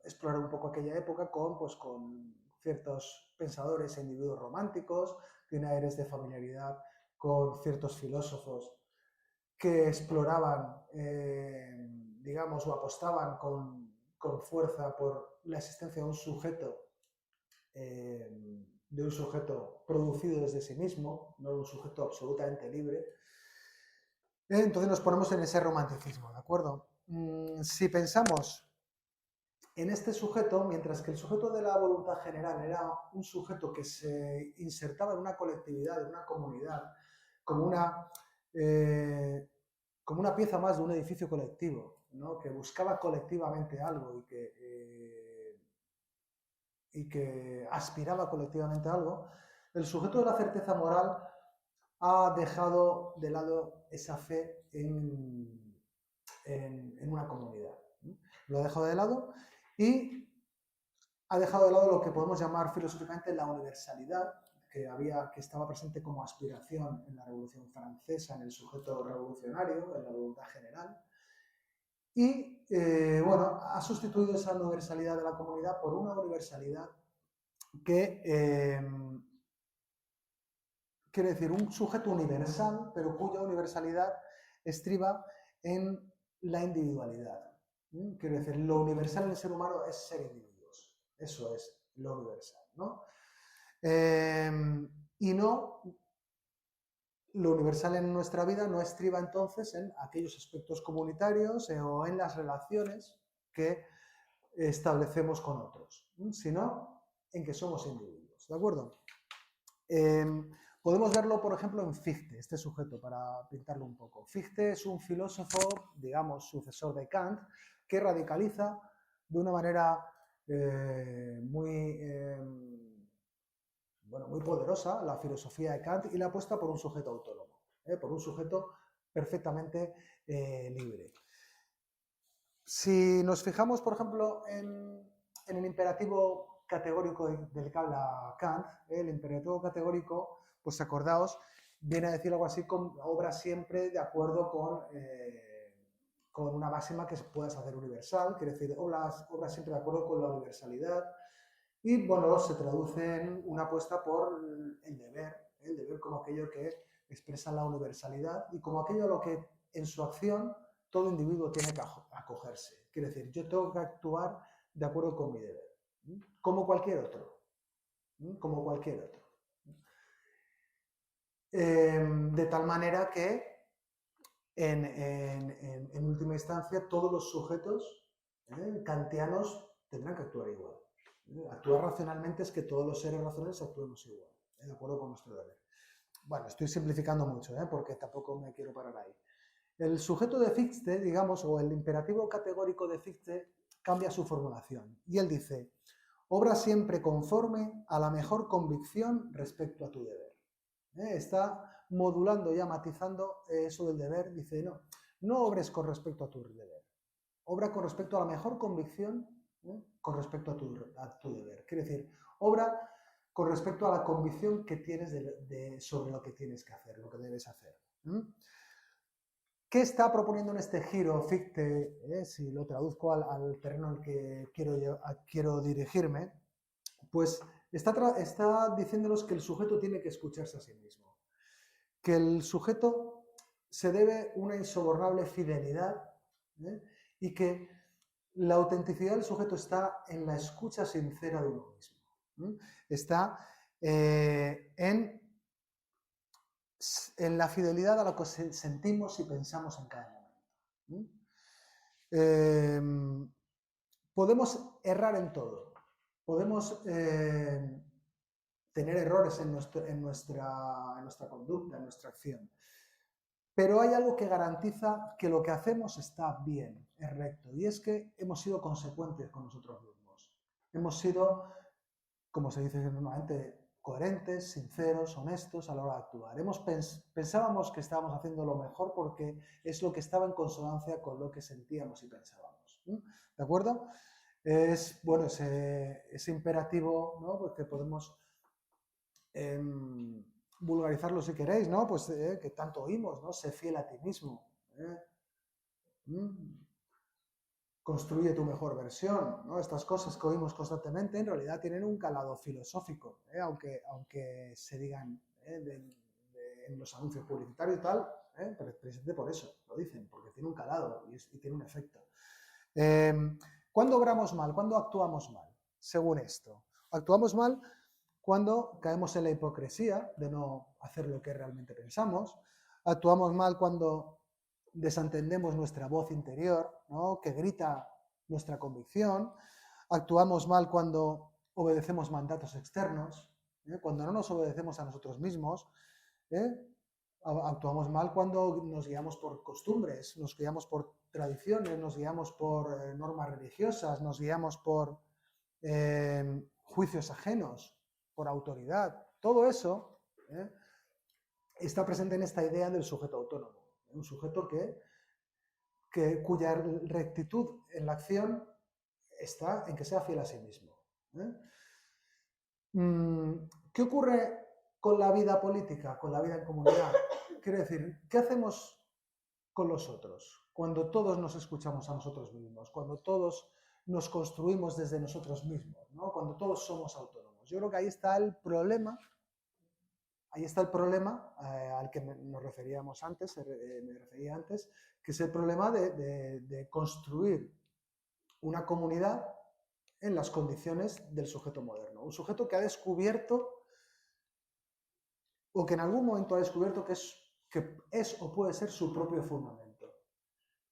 explorar un poco aquella época pues, con ciertos pensadores e individuos románticos, tiene aires de familiaridad con ciertos filósofos que exploraban, digamos, o apostaban con fuerza por la existencia de un sujeto producido desde sí mismo, no de un sujeto absolutamente libre. Entonces nos ponemos en ese romanticismo, ¿de acuerdo? Si pensamos en este sujeto, mientras que el sujeto de la voluntad general era un sujeto que se insertaba en una colectividad, en una comunidad, como una pieza más de un edificio colectivo, ¿no? Que buscaba colectivamente algo y que aspiraba colectivamente a algo, el sujeto de la certeza moral ha dejado de lado esa fe en una comunidad. Lo ha dejado de lado y ha dejado de lado lo que podemos llamar filosóficamente la universalidad, que estaba presente como aspiración en la Revolución Francesa, en el sujeto revolucionario, en la voluntad general. Y bueno, ha sustituido esa universalidad de la comunidad por una universalidad que quiere decir un sujeto universal, pero cuya universalidad estriba en la individualidad. Quiero decir, lo universal en el ser humano es ser individuos. Eso es lo universal, ¿no? Y no, lo universal en nuestra vida no estriba entonces en aquellos aspectos comunitarios o en las relaciones que establecemos con otros, sino en que somos individuos, ¿de acuerdo? Podemos verlo, por ejemplo, en Fichte, este sujeto, para pintarlo un poco. Fichte es un filósofo, digamos, sucesor de Kant, que radicaliza de una manera muy poderosa la filosofía de Kant y la apuesta por un sujeto autónomo, por un sujeto perfectamente libre. Si nos fijamos, por ejemplo, en el imperativo categórico del que habla Kant, el imperativo categórico, pues acordaos, viene a decir algo así como obra siempre de acuerdo con una máxima que puedas hacer universal, quiere decir, obra siempre de acuerdo con la universalidad, y bueno, se traduce en una apuesta por el deber como aquello que expresa la universalidad y como aquello a lo que en su acción todo individuo tiene que acogerse. Quiere decir, yo tengo que actuar de acuerdo con mi deber, como cualquier otro, como cualquier otro. De tal manera que en última instancia todos los sujetos kantianos tendrán que actuar igual. Actuar racionalmente es que todos los seres racionales actuemos igual, de acuerdo con nuestro deber. Bueno, estoy simplificando mucho, porque tampoco me quiero parar ahí. El sujeto de Fichte, digamos, o el imperativo categórico de Fichte cambia su formulación. Y él dice, obra siempre conforme a la mejor convicción respecto a tu deber. Está modulando ya, matizando eso del deber. Dice, no obres con respecto a tu deber. Obra con respecto a la mejor convicción con respecto a tu deber. Quiere decir, obra con respecto a la convicción que tienes sobre lo que tienes que hacer, lo que debes hacer. ¿Qué está proponiendo en este giro Fichte? Si lo traduzco al terreno al que quiero dirigirme, pues está diciéndonos que el sujeto tiene que escucharse a sí mismo, que el sujeto se debe una insobornable fidelidad, y que la autenticidad del sujeto está en la escucha sincera de uno mismo. Está en la fidelidad a lo que sentimos y pensamos en cada momento. Podemos errar en todo, podemos tener errores en nuestra conducta, en nuestra acción, pero hay algo que garantiza que lo que hacemos está bien, es recto, y es que hemos sido consecuentes con nosotros mismos. Hemos sido, como se dice normalmente, coherentes, sinceros, honestos a la hora de actuar. Pensábamos que estábamos haciendo lo mejor porque es lo que estaba en consonancia con lo que sentíamos y pensábamos. ¿De acuerdo? Es, bueno, ese imperativo, ¿no? Pues que podemos vulgarizarlo si queréis, ¿no? Pues que tanto oímos, ¿no? Sé fiel a ti mismo. Construye tu mejor versión, ¿no? Estas cosas que oímos constantemente en realidad tienen un calado filosófico, aunque se digan en los anuncios publicitarios y tal, pero precisamente por eso lo dicen, porque tiene un calado y tiene un efecto. ¿Cuándo obramos mal? ¿Cuándo actuamos mal? Según esto, actuamos mal cuando caemos en la hipocresía de no hacer lo que realmente pensamos, actuamos mal cuando desatendemos nuestra voz interior, ¿no? Que grita nuestra convicción, actuamos mal cuando obedecemos mandatos externos, cuando no nos obedecemos a nosotros mismos, actuamos mal cuando nos guiamos por costumbres, nos guiamos por tradiciones, nos guiamos por normas religiosas, nos guiamos por juicios ajenos, por autoridad. Todo eso está presente en esta idea del sujeto autónomo. Un sujeto cuya rectitud en la acción está en que sea fiel a sí mismo. ¿Qué ocurre con la vida política, con la vida en comunidad? Quiero decir, ¿qué hacemos con los otros cuando todos nos escuchamos a nosotros mismos, cuando todos nos construimos desde nosotros mismos, ¿no? Cuando todos somos autónomos? Yo creo que ahí está el problema. Ahí está el problema al que nos referíamos antes, me refería antes, que es el problema de construir una comunidad en las condiciones del sujeto moderno. Un sujeto que ha descubierto, o que en algún momento ha descubierto que es o puede ser su propio fundamento,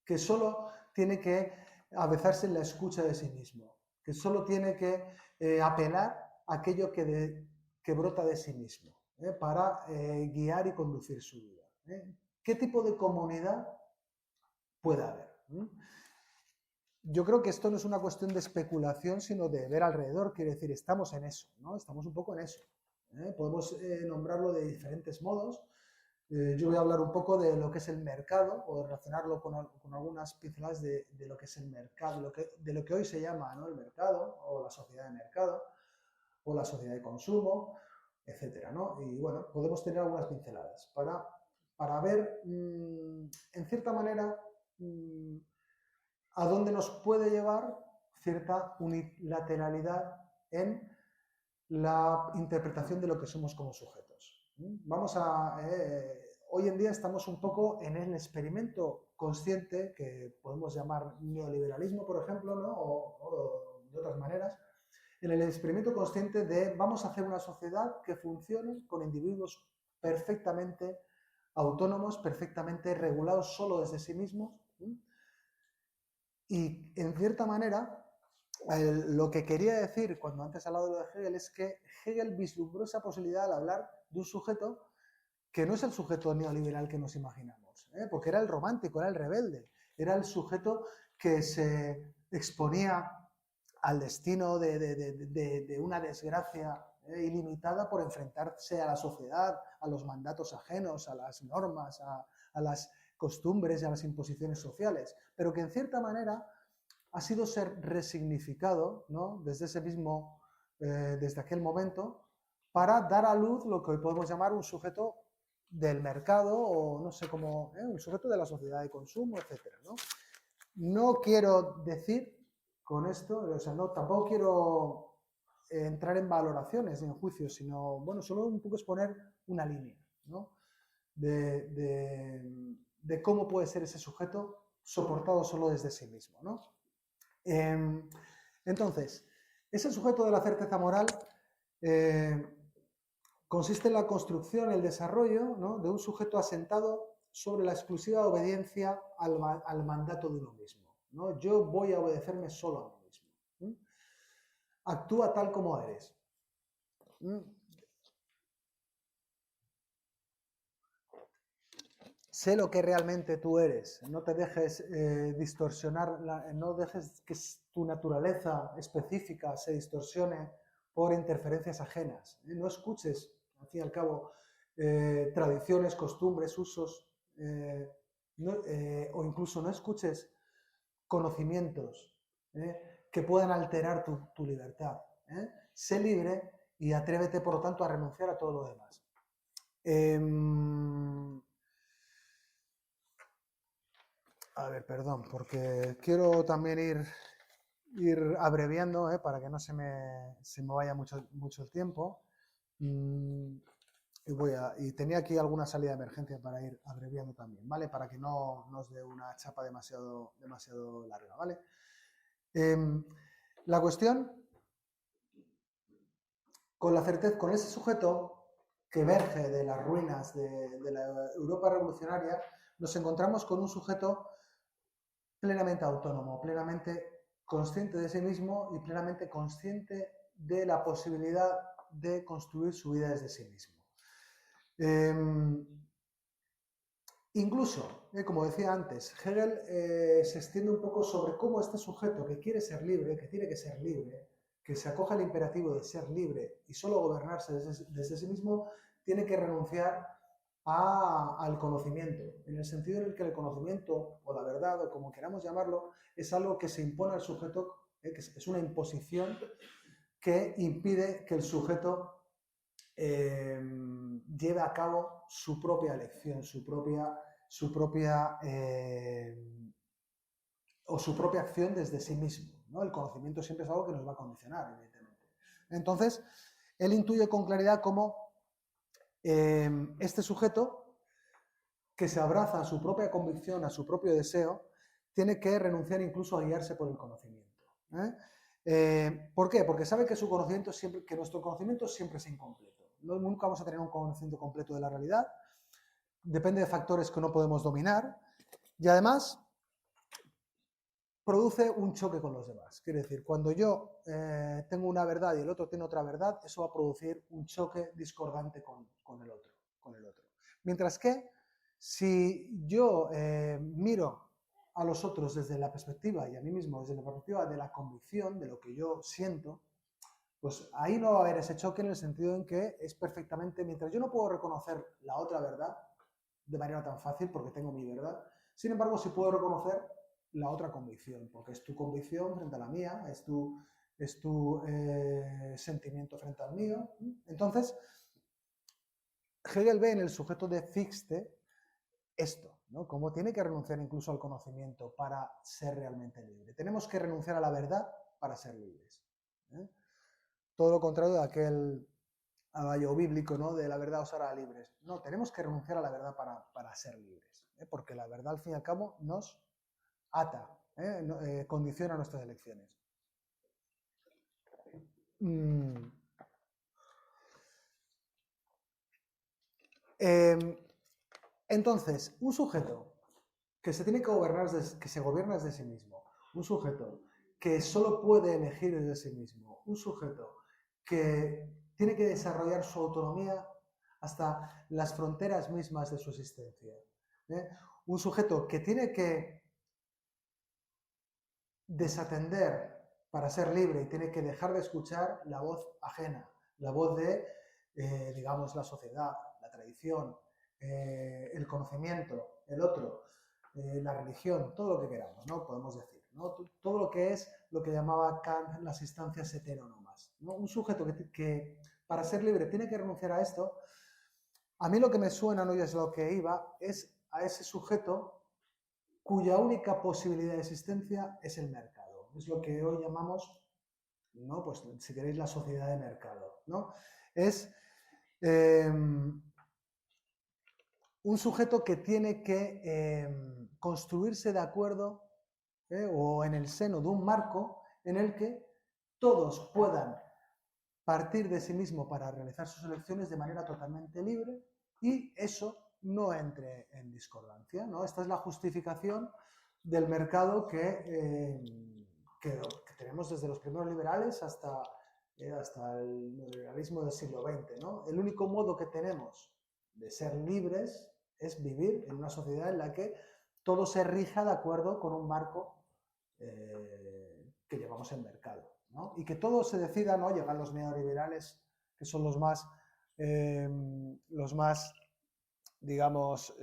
que solo tiene que avezarse en la escucha de sí mismo, que solo tiene que apelar a aquello que brota de sí mismo. Para guiar y conducir su vida. ¿Qué tipo de comunidad puede haber? Yo creo que esto no es una cuestión de especulación, sino de ver alrededor. Quiere decir, estamos en eso, ¿no? Estamos un poco en eso. Podemos nombrarlo de diferentes modos. Yo voy a hablar un poco de lo que es el mercado, o relacionarlo con algunas pinceladas de lo que es el mercado, de lo que hoy se llama, ¿no? El mercado, o la sociedad de mercado, o la sociedad de consumo, etcétera, ¿no? Y bueno, podemos tener algunas pinceladas para ver, en cierta manera, a dónde nos puede llevar cierta unilateralidad en la interpretación de lo que somos como sujetos. Hoy en día estamos un poco en el experimento consciente que podemos llamar neoliberalismo, por ejemplo, ¿no? o de otras maneras, en el experimento consciente de vamos a hacer una sociedad que funcione con individuos perfectamente autónomos, perfectamente regulados solo desde sí mismos, y en cierta manera Lo que quería decir cuando antes he hablado de Hegel es que Hegel vislumbró esa posibilidad al hablar de un sujeto que no es el sujeto neoliberal que nos imaginamos, porque era el romántico, era el rebelde, era el sujeto que se exponía al destino de una desgracia ilimitada por enfrentarse a la sociedad, a los mandatos ajenos, a las normas, a las costumbres y a las imposiciones sociales, pero que en cierta manera ha sido ser resignificado, ¿no? Desde aquel momento, para dar a luz lo que hoy podemos llamar un sujeto del mercado o no sé cómo, un sujeto de la sociedad de consumo, etcétera, ¿no? No quiero decir con esto, o sea, no, tampoco quiero entrar en valoraciones ni en juicios, sino, bueno, solo un poco exponer una línea, ¿no? de cómo puede ser ese sujeto soportado solo desde sí mismo, ¿no? Entonces, ese sujeto de la certeza moral consiste en la construcción, el desarrollo, ¿no?, de un sujeto asentado sobre la exclusiva obediencia al mandato de uno mismo, ¿no? Yo voy a obedecerme solo a mí mismo. Actúa tal como eres. Sé lo que realmente tú eres, no te dejes distorsionar, no dejes que tu naturaleza específica se distorsione por interferencias ajenas. No escuches, al fin y al cabo, tradiciones, costumbres, usos, o incluso no escuches conocimientos que puedan alterar tu libertad. Sé libre y atrévete, por lo tanto, a renunciar a todo lo demás. A ver, perdón, porque quiero también ir abreviando para que no se me vaya mucho el tiempo. Y tenía aquí alguna salida de emergencia para ir abreviando también, ¿vale? Para que no nos dé una chapa demasiado larga, ¿vale? La cuestión, con la certeza, con ese sujeto que emerge de las ruinas de la Europa revolucionaria, nos encontramos con un sujeto plenamente autónomo, plenamente consciente de sí mismo y plenamente consciente de la posibilidad de construir su vida desde sí mismo. Incluso, como decía antes, Hegel se extiende un poco sobre cómo este sujeto que quiere ser libre, que tiene que ser libre, que se acoge al imperativo de ser libre y solo gobernarse desde sí mismo, tiene que renunciar al conocimiento, en el sentido en el que el conocimiento o la verdad o como queramos llamarlo es algo que se impone al sujeto, que es una imposición que impide que el sujeto lleve a cabo su propia elección, su propia acción desde sí mismo, ¿no? El conocimiento siempre es algo que nos va a condicionar, evidentemente. Entonces, él intuye con claridad cómo este sujeto que se abraza a su propia convicción, a su propio deseo, tiene que renunciar incluso a guiarse por el conocimiento. ¿Por qué? Porque sabe que nuestro conocimiento siempre es incompleto. Nunca vamos a tener un conocimiento completo de la realidad. Depende de factores que no podemos dominar. Y además, produce un choque con los demás. Quiere decir, cuando yo tengo una verdad y el otro tiene otra verdad, eso va a producir un choque discordante con el otro. Mientras que, si yo miro a los otros desde la perspectiva y a mí mismo desde la perspectiva de la convicción, de lo que yo siento, pues ahí no va a haber ese choque en el sentido en que es perfectamente, mientras yo no puedo reconocer la otra verdad de manera tan fácil porque tengo mi verdad, sin embargo sí puedo reconocer la otra convicción, porque es tu convicción frente a la mía, es tu sentimiento frente al mío. Entonces, Hegel ve en el sujeto de Fichte esto, ¿no? Cómo tiene que renunciar incluso al conocimiento para ser realmente libre. Tenemos que renunciar a la verdad para ser libres. Todo lo contrario de aquel adagio bíblico, ¿no?, de la verdad os hará libres. No, tenemos que renunciar a la verdad para ser libres, porque la verdad al fin y al cabo nos ata, condiciona nuestras elecciones. Entonces, un sujeto que se tiene que gobernar, que se gobierna desde sí mismo, un sujeto que solo puede elegir desde sí mismo, un sujeto que tiene que desarrollar su autonomía hasta las fronteras mismas de su existencia, un sujeto que tiene que desatender para ser libre y tiene que dejar de escuchar la voz ajena, la voz de, digamos, la sociedad, la tradición, el conocimiento, el otro, la religión, todo lo que queramos, ¿no? Podemos decir, ¿no? Todo lo que es lo que llamaba Kant las instancias heterónomas, ¿no? Un sujeto que para ser libre tiene que renunciar a esto. A mí lo que me suena, ¿no? Y es lo que iba, es a ese sujeto cuya única posibilidad de existencia es el mercado. Es lo que hoy llamamos, ¿no? Pues si queréis, la sociedad de mercado, ¿no? Es un sujeto que tiene que construirse de acuerdo o en el seno de un marco en el que todos puedan partir de sí mismo para realizar sus elecciones de manera totalmente libre y eso no entre en discordancia, ¿no? Esta es la justificación del mercado que tenemos desde los primeros liberales hasta el neoliberalismo del siglo XX, ¿no? El único modo que tenemos de ser libres es vivir en una sociedad en la que todo se rija de acuerdo con un marco que llamamos el mercado, ¿no? Y que todo se decida, ¿no? Llegan los neoliberales, que son los más digamos,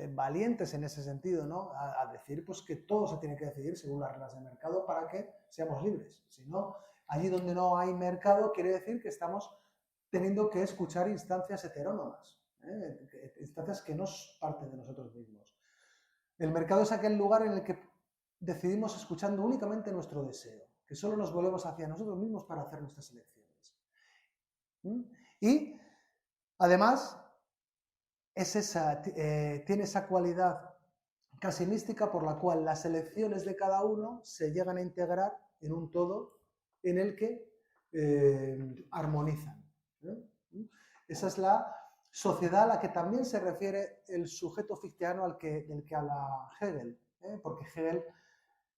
valientes en ese sentido, ¿no? A decir pues, que todo se tiene que decidir según las reglas del mercado para que seamos libres. Si no, allí donde no hay mercado quiere decir que estamos teniendo que escuchar instancias heterónomas, instancias que no parten de nosotros mismos. El mercado es aquel lugar en el que decidimos escuchando únicamente nuestro deseo, que solo nos volvemos hacia nosotros mismos para hacer nuestras elecciones. Y, además, tiene esa cualidad casi mística por la cual las elecciones de cada uno se llegan a integrar en un todo en el que armonizan. Esa es la sociedad a la que también se refiere el sujeto fictiano del que habla Hegel, porque Hegel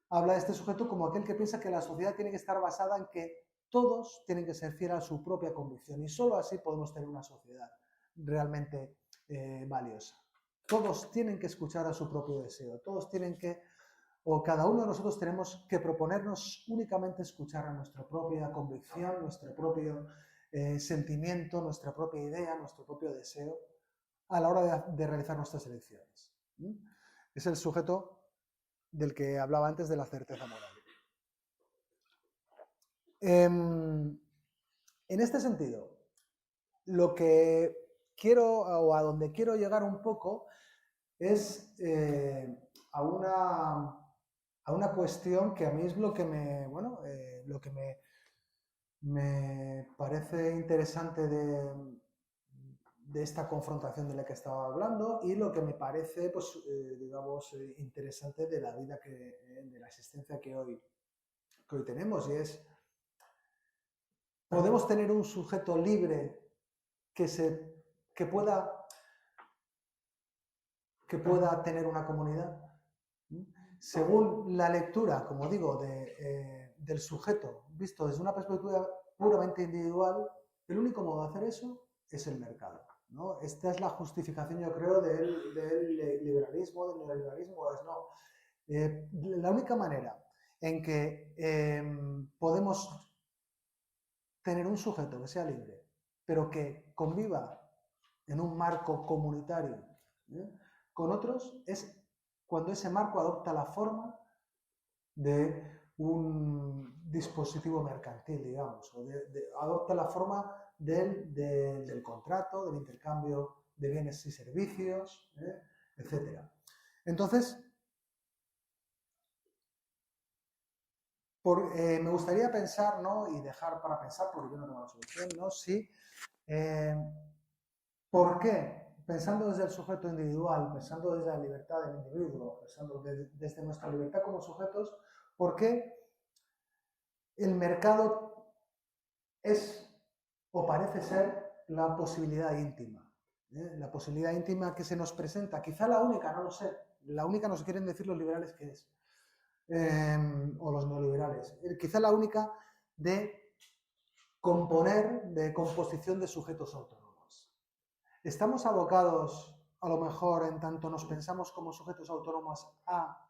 habla de este sujeto como aquel que piensa que la sociedad tiene que estar basada en que todos tienen que ser fieles a su propia convicción y solo así podemos tener una sociedad realmente valiosa. Todos tienen que escuchar a su propio deseo, todos tienen que, o cada uno de nosotros tenemos que proponernos únicamente escuchar a nuestra propia convicción, nuestro propio sentimiento, nuestra propia idea, nuestro propio deseo a la hora de realizar nuestras elecciones. Es el sujeto del que hablaba antes de la certeza moral. En este sentido, lo que quiero, o a donde quiero llegar un poco, es a una cuestión que a mí es lo que me parece interesante de esta confrontación de la que estaba hablando y lo que me parece, pues, digamos, interesante de la vida, de la existencia que hoy tenemos, y es, ¿podemos tener un sujeto libre que pueda tener una comunidad? Según la lectura, como digo, del sujeto visto desde una perspectiva puramente individual, el único modo de hacer eso es el mercado, ¿no? Esta es la justificación, yo creo, del liberalismo, del neoliberalismo. La única manera en que podemos tener un sujeto que sea libre, pero que conviva en un marco comunitario con otros, es cuando ese marco adopta la forma de un dispositivo mercantil, digamos, o adopta la forma del contrato, del intercambio de bienes y servicios, etc. Entonces, me gustaría pensar, ¿no? Y dejar para pensar, porque yo no tengo la solución, ¿no? Si, ¿por qué? Pensando desde el sujeto individual, pensando desde la libertad del individuo, pensando desde nuestra libertad como sujetos, ¿por qué el mercado es o parece ser la posibilidad íntima? La posibilidad íntima que se nos presenta, quizá la única, no lo sé, la única nos quieren decir los liberales que es. o los neoliberales. Quizá la única de composición de sujetos autónomos. Estamos abocados, a lo mejor, en tanto nos pensamos como sujetos autónomos, a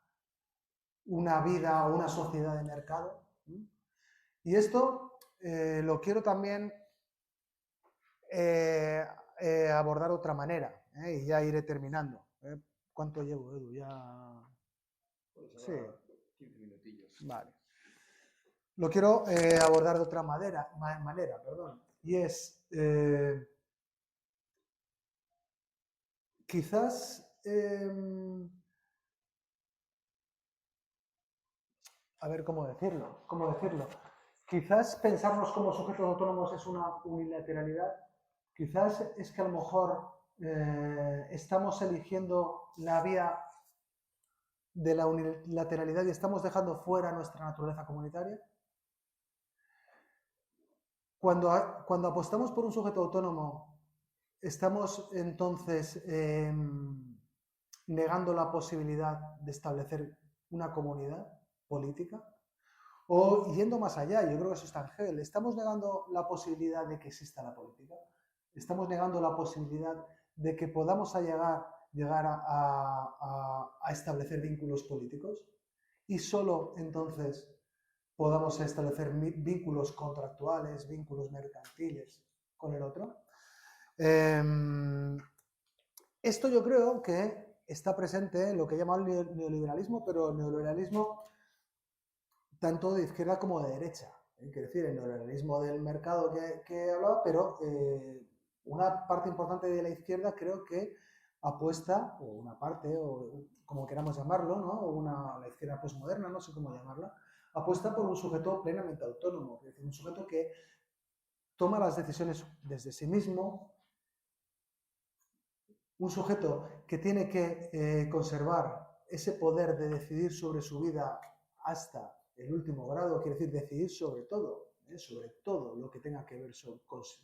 una vida o una sociedad de mercado. Y esto lo quiero también abordar de otra manera, y ya iré terminando. ¿Cuánto llevo, Edu? Ya... Pues sí. 15 minutillos. Vale. Lo quiero abordar de otra manera, perdón. Y es, quizás, a ver cómo decirlo. Quizás pensarnos como sujetos autónomos es una unilateralidad. Quizás es que a lo mejor estamos eligiendo la vía de la unilateralidad y estamos dejando fuera nuestra naturaleza comunitaria. Cuando apostamos por un sujeto autónomo, estamos entonces negando la posibilidad de establecer una comunidad política. O yendo más allá, yo creo que eso está en Hegel, estamos negando la posibilidad de que exista la política. Estamos negando la posibilidad de que podamos llegar a establecer vínculos políticos y solo entonces podamos establecer vínculos contractuales, vínculos mercantiles con el otro. Esto yo creo que está presente en lo que llama el neoliberalismo, pero el neoliberalismo tanto de izquierda como de derecha. Quiere decir, el neoliberalismo del mercado que he hablado, pero una parte importante de la izquierda creo que apuesta, o una parte, o como queramos llamarlo, ¿no? O la izquierda postmoderna, no sé cómo llamarla, apuesta por un sujeto plenamente autónomo, es decir, un sujeto que toma las decisiones desde sí mismo, un sujeto que tiene que conservar ese poder de decidir sobre su vida hasta el último grado, quiere decir decidir sobre todo lo que tenga que ver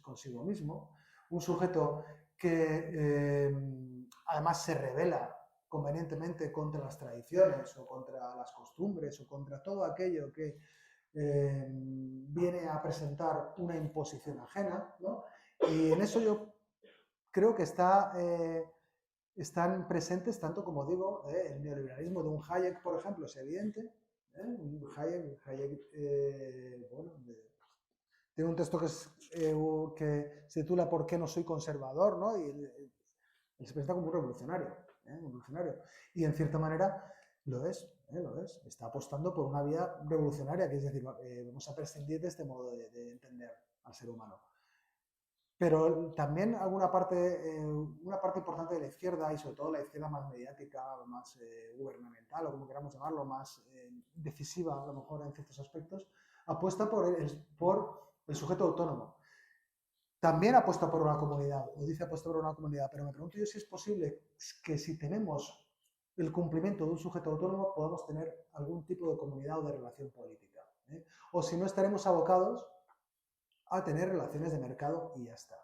consigo mismo, un sujeto que además se rebela convenientemente contra las tradiciones o contra las costumbres o contra todo aquello que viene a presentar una imposición ajena, ¿no? Y en eso yo creo que están presentes tanto, como digo, el neoliberalismo de un Hayek, por ejemplo, es evidente. Hayek bueno, tiene un texto que se titula ¿Por qué no soy conservador? ¿No? Y él se presenta como un revolucionario, y en cierta manera lo es. Está apostando por una vía revolucionaria, que es decir, vamos a prescindir de este modo de entender al ser humano. Pero también una parte importante de la izquierda, y sobre todo la izquierda más mediática, más gubernamental, o como queramos llamarlo, más decisiva a lo mejor en ciertos aspectos, apuesta por el sujeto autónomo. También apuesta por una comunidad, o dice apuesta por una comunidad, pero me pregunto yo si es posible que si tenemos el cumplimiento de un sujeto autónomo podamos tener algún tipo de comunidad o de relación política. O si no estaremos abocados a tener relaciones de mercado y ya está.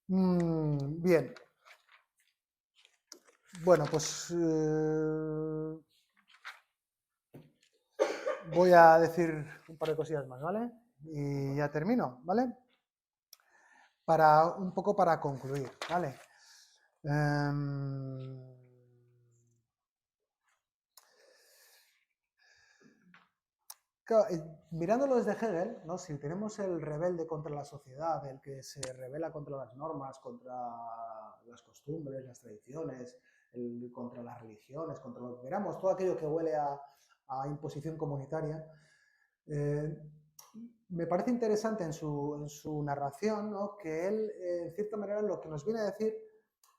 Bien. Bueno, pues voy a decir un par de cosillas más, ¿vale? Y ya termino, ¿vale? Un poco para concluir, ¿vale? Claro, mirándolo desde Hegel, ¿no? Si tenemos el rebelde contra la sociedad, el que se rebela contra las normas, contra las costumbres, las tradiciones, contra las religiones, contra lo que queramos, todo aquello que huele a imposición comunitaria, me parece interesante en su narración, ¿no? Que él, en cierta manera, lo que nos viene a decir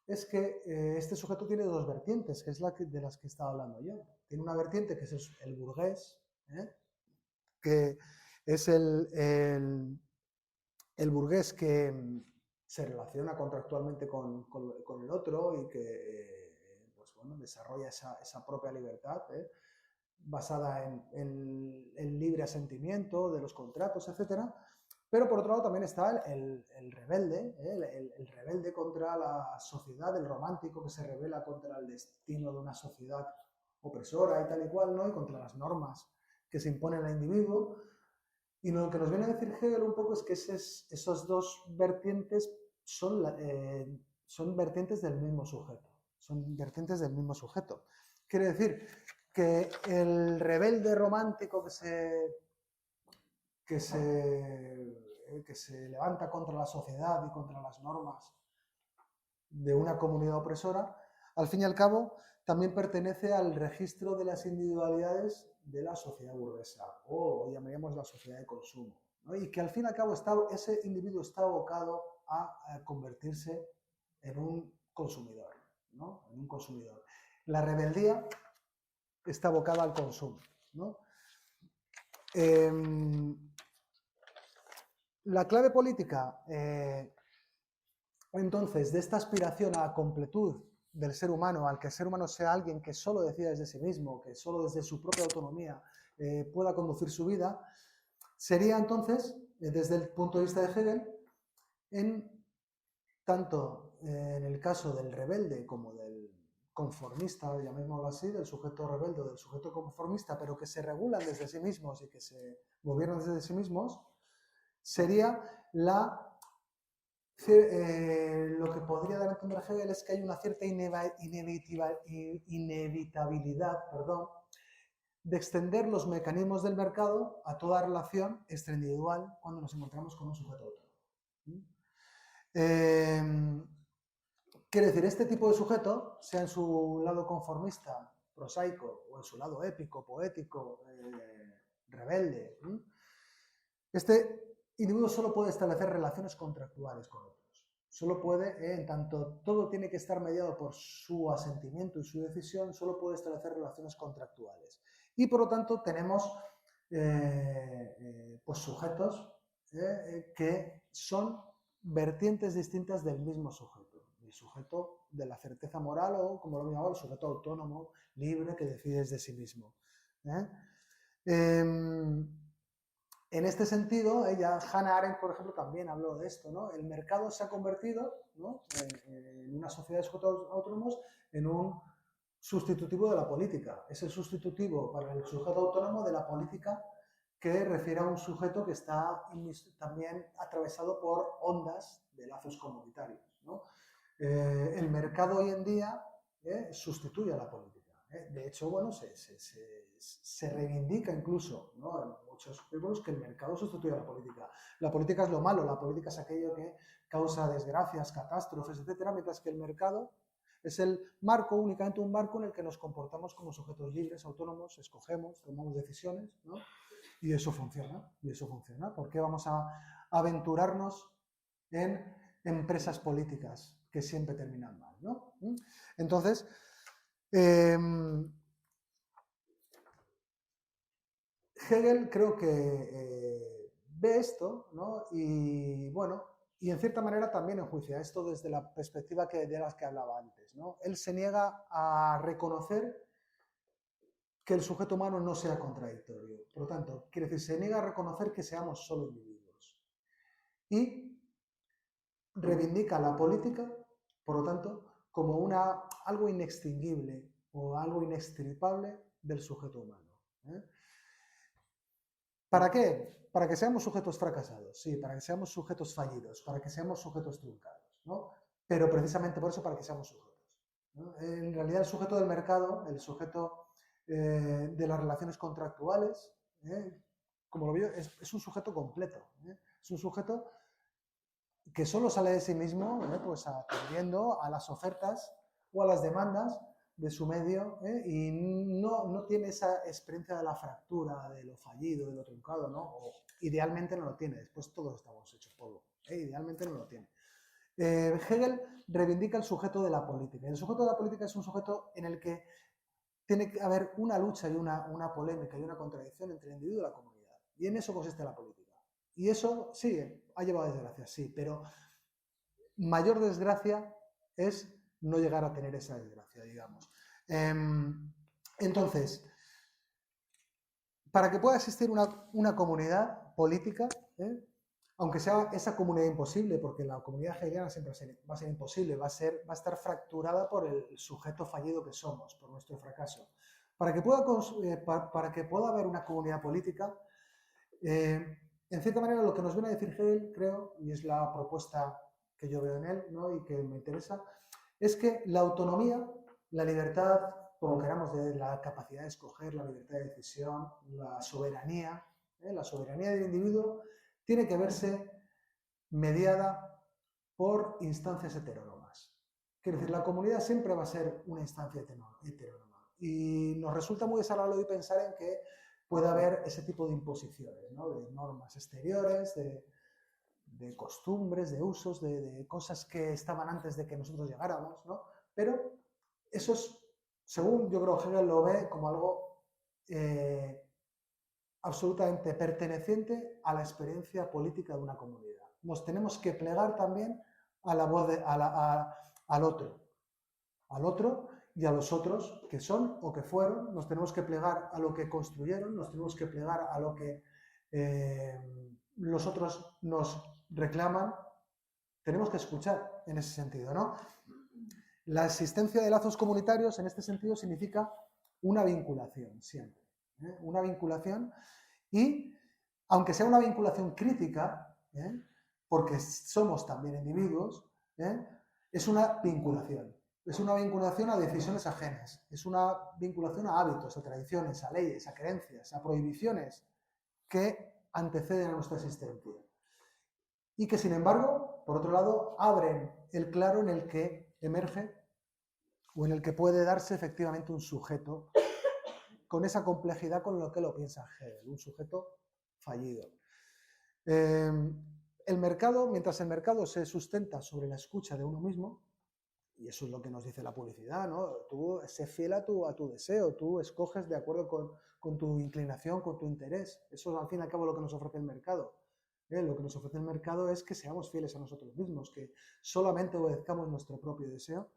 es que este sujeto tiene dos vertientes, que es de las que estaba hablando yo. Tiene una vertiente que es el burgués, que es el burgués que se relaciona contractualmente con el otro y que pues bueno, desarrolla esa propia libertad basada en el libre asentimiento de los contratos, etc. Pero por otro lado también está el rebelde, el rebelde contra la sociedad, el romántico que se rebela contra el destino de una sociedad opresora y tal y cual, ¿no? Y contra las normas que se imponen al individuo. Y lo que nos viene a decir Hegel un poco es que esos dos vertientes son vertientes del mismo sujeto. Son vertientes del mismo sujeto. Quiere decir que el rebelde romántico que se levanta contra la sociedad y contra las normas de una comunidad opresora, al fin y al cabo, también pertenece al registro de las individualidades de la sociedad burguesa, o llamaríamos la sociedad de consumo, ¿no? Y que al fin y al cabo ese individuo está abocado a convertirse en un consumidor, ¿no? En un consumidor. La rebeldía está abocada al consumo, ¿no? La clave política, entonces, de esta aspiración a la completud del ser humano, al que el ser humano sea alguien que solo decida desde sí mismo, que solo desde su propia autonomía pueda conducir su vida, sería entonces, desde el punto de vista de Hegel, tanto en el caso del rebelde como del conformista, llamémoslo así, del sujeto rebelde o del sujeto conformista, pero que se regulan desde sí mismos y que se gobiernan desde sí mismos, sería lo que podría dar a entender Hegel es que hay una cierta inevitabilidad, de extender los mecanismos del mercado a toda relación extraindividual cuando nos encontramos con un sujeto autónomo. Quiere decir, este tipo de sujeto, sea en su lado conformista, prosaico, o en su lado épico, poético, rebelde, este individuo solo puede establecer relaciones contractuales con otros. Solo puede, en tanto todo tiene que estar mediado por su asentimiento y su decisión, solo puede establecer relaciones contractuales. Y por lo tanto tenemos pues sujetos que son vertientes distintas del mismo sujeto. El sujeto de la certeza moral o, como lo llamaba, el sujeto autónomo, libre, que decide desde sí mismo. En este sentido, Hannah Arendt, por ejemplo, también habló de esto, ¿no? El mercado se ha convertido, ¿no?, en una sociedad de sujetos autónomos en un sustitutivo de la política. Es el sustitutivo para el sujeto autónomo de la política que refiere a un sujeto que está también atravesado por ondas de lazos comunitarios, ¿no? El mercado hoy en día sustituye a la política. De hecho, bueno, se reivindica incluso, ¿no?, en muchos pueblos que el mercado sustituye a la política. La política es lo malo, la política es aquello que causa desgracias, catástrofes, etcétera, mientras que el mercado es el marco, únicamente un marco en el que nos comportamos como sujetos libres, autónomos, escogemos, tomamos decisiones, ¿no? Y eso funciona, ¿Por qué vamos a aventurarnos en empresas políticas que siempre terminan mal, ¿no? Entonces, Hegel creo que ve esto, ¿no? Y bueno, y en cierta manera también enjuicia esto desde la perspectiva de las que hablaba antes, ¿no? Él se niega a reconocer que el sujeto humano no sea contradictorio. Por lo tanto, quiere decir, se niega a reconocer que seamos solo individuos. Y reivindica la política, por lo tanto, como algo inextinguible o algo inextirpable del sujeto humano. ¿Para qué? Para que seamos sujetos fracasados, sí, para que seamos sujetos fallidos, para que seamos sujetos truncados, ¿no? Pero precisamente por eso, para que seamos sujetos, ¿no? En realidad, el sujeto del mercado, el sujeto de las relaciones contractuales, como lo veo, es un sujeto completo, es un sujeto que solo sale de sí mismo, pues atendiendo a las ofertas o a las demandas de su medio, y no tiene esa experiencia de la fractura, de lo fallido, de lo truncado, ¿no? O idealmente no lo tiene, después todos estamos hechos polvo, idealmente no lo tiene. Hegel reivindica el sujeto de la política. El sujeto de la política es un sujeto en el que tiene que haber una lucha y una polémica y una contradicción entre el individuo y la comunidad. Y en eso consiste la política. Y eso, sí, ha llevado desgracia, sí, pero mayor desgracia es no llegar a tener esa desgracia, digamos. Entonces, para que pueda existir una comunidad política, aunque sea esa comunidad imposible, porque la comunidad hegeliana siempre va a ser imposible, va a estar fracturada por el sujeto fallido que somos, por nuestro fracaso. Para que pueda haber una comunidad política, en cierta manera lo que nos viene a decir Hegel, creo, y es la propuesta que yo veo en él, ¿no? Y que me interesa, es que la autonomía, la libertad, como queramos, de la capacidad de escoger, la libertad de decisión, la soberanía del individuo, tiene que verse mediada por instancias heterónomas. Quiero decir, la comunidad siempre va a ser una instancia heterónoma. Y nos resulta muy desagradable hoy pensar en que puede haber ese tipo de imposiciones, ¿no? De normas exteriores, de costumbres, de usos, de cosas que estaban antes de que nosotros llegáramos, ¿no? Pero eso es, según yo creo Hegel lo ve como algo absolutamente perteneciente a la experiencia política de una comunidad. Nos tenemos que plegar también a la voz al otro y a los otros que son o que fueron. Nos tenemos que plegar a lo que construyeron, nos tenemos que plegar a lo que los otros nos reclaman. Tenemos que escuchar en ese sentido, ¿no? La existencia de lazos comunitarios en este sentido significa una vinculación siempre, ¿eh? Una vinculación, y aunque sea una vinculación crítica, porque somos también individuos, es una vinculación. Es una vinculación a decisiones ajenas, es una vinculación a hábitos, a tradiciones, a leyes, a creencias, a prohibiciones que anteceden a nuestra existencia. Y que, sin embargo, por otro lado, abren el claro en el que emerge o en el que puede darse efectivamente un sujeto con esa complejidad con lo que lo piensa Hegel, un sujeto fallido. El mercado, mientras el mercado se sustenta sobre la escucha de uno mismo, y eso es lo que nos dice la publicidad, ¿no? Tú sé fiel a tu deseo, tú escoges de acuerdo con tu inclinación, con tu interés. Eso es al fin y al cabo lo que nos ofrece el mercado. Lo que nos ofrece el mercado es que seamos fieles a nosotros mismos, que solamente obedezcamos nuestro propio deseo.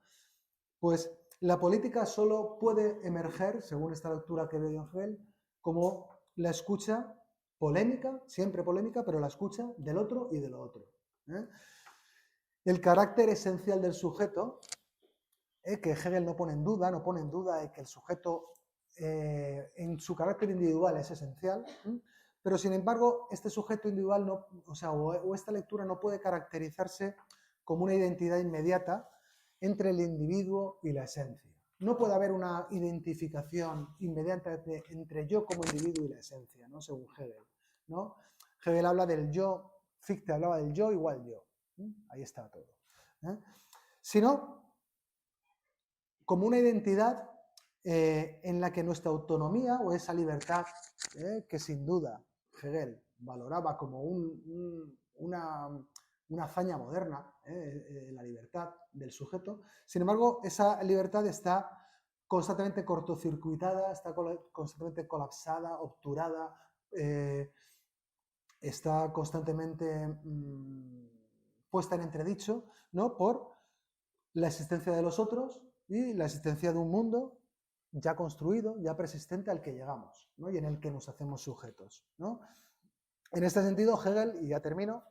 Pues la política solo puede emerger, según esta lectura que veo en Hegel, como la escucha polémica, siempre polémica, pero la escucha del otro y de lo otro. El carácter esencial del sujeto, que Hegel no pone en duda de que el sujeto en su carácter individual es esencial, pero sin embargo este sujeto individual o esta lectura no puede caracterizarse como una identidad inmediata entre el individuo y la esencia. No puede haber una identificación inmediata entre yo como individuo y la esencia, ¿no? Según Hegel, ¿no? Hegel habla del yo, Fichte hablaba del yo igual yo. Ahí está todo. Sino como una identidad en la que nuestra autonomía o esa libertad, que sin duda Hegel valoraba como una hazaña moderna, la libertad del sujeto, sin embargo, esa libertad está constantemente cortocircuitada, está constantemente colapsada, obturada, está constantemente puesta en entredicho, ¿no? Por la existencia de los otros y la existencia de un mundo ya construido, ya persistente al que llegamos, ¿no? Y en el que nos hacemos sujetos, ¿no? En este sentido, Hegel, y ya termino,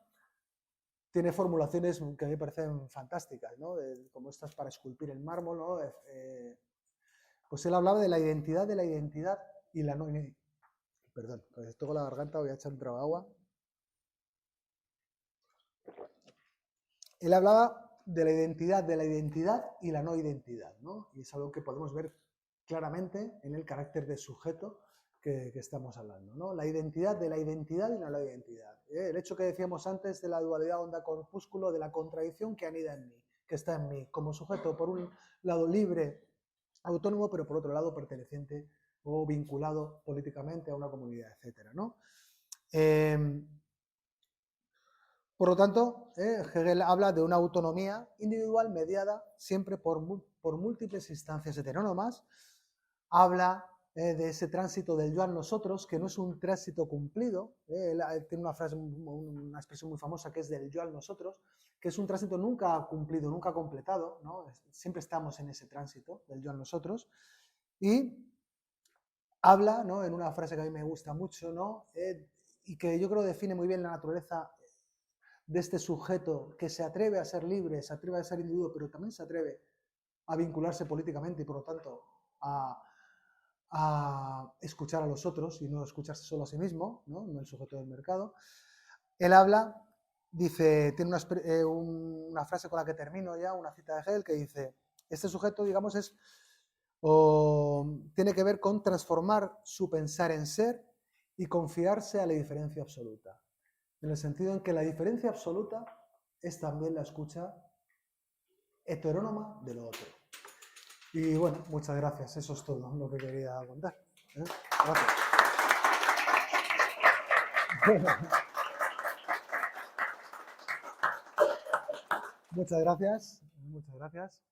tiene formulaciones que a mí me parecen fantásticas, ¿no? Como estas para esculpir el mármol, ¿no? Pues él hablaba de la identidad y la no... Perdón, tengo la garganta, voy a echar un trago de agua. Él hablaba de la identidad y la no identidad, ¿no? Y es algo que podemos ver claramente en el carácter de sujeto que estamos hablando, ¿no? La identidad y la no identidad. El hecho que decíamos antes de la dualidad onda-corpúsculo, de la contradicción que anida en mí, que está en mí, como sujeto, por un lado libre, autónomo, pero por otro lado perteneciente o vinculado políticamente a una comunidad, etcétera, ¿no? Por lo tanto, Hegel habla de una autonomía individual mediada siempre por múltiples instancias heterónomas. Habla de ese tránsito del yo al nosotros, que no es un tránsito cumplido. Él tiene una expresión muy famosa que es del yo al nosotros, que es un tránsito nunca cumplido, nunca completado, ¿no? Siempre estamos en ese tránsito del yo al nosotros. Y habla, ¿no? En una frase que a mí me gusta mucho, ¿no? Y que yo creo define muy bien la naturaleza de este sujeto que se atreve a ser libre, se atreve a ser individuo, pero también se atreve a vincularse políticamente y por lo tanto a a escuchar a los otros y no escucharse solo a sí mismo, no el sujeto del mercado. Él habla, dice, tiene una frase con la que termino ya, una cita de Hegel que dice, este sujeto, digamos, tiene que ver con transformar su pensar en ser y confiarse a la diferencia absoluta. En el sentido en que la diferencia absoluta es también la escucha heterónoma de lo otro. Y bueno, muchas gracias. Eso es todo lo que quería contar. Gracias. Muchas gracias. Muchas gracias.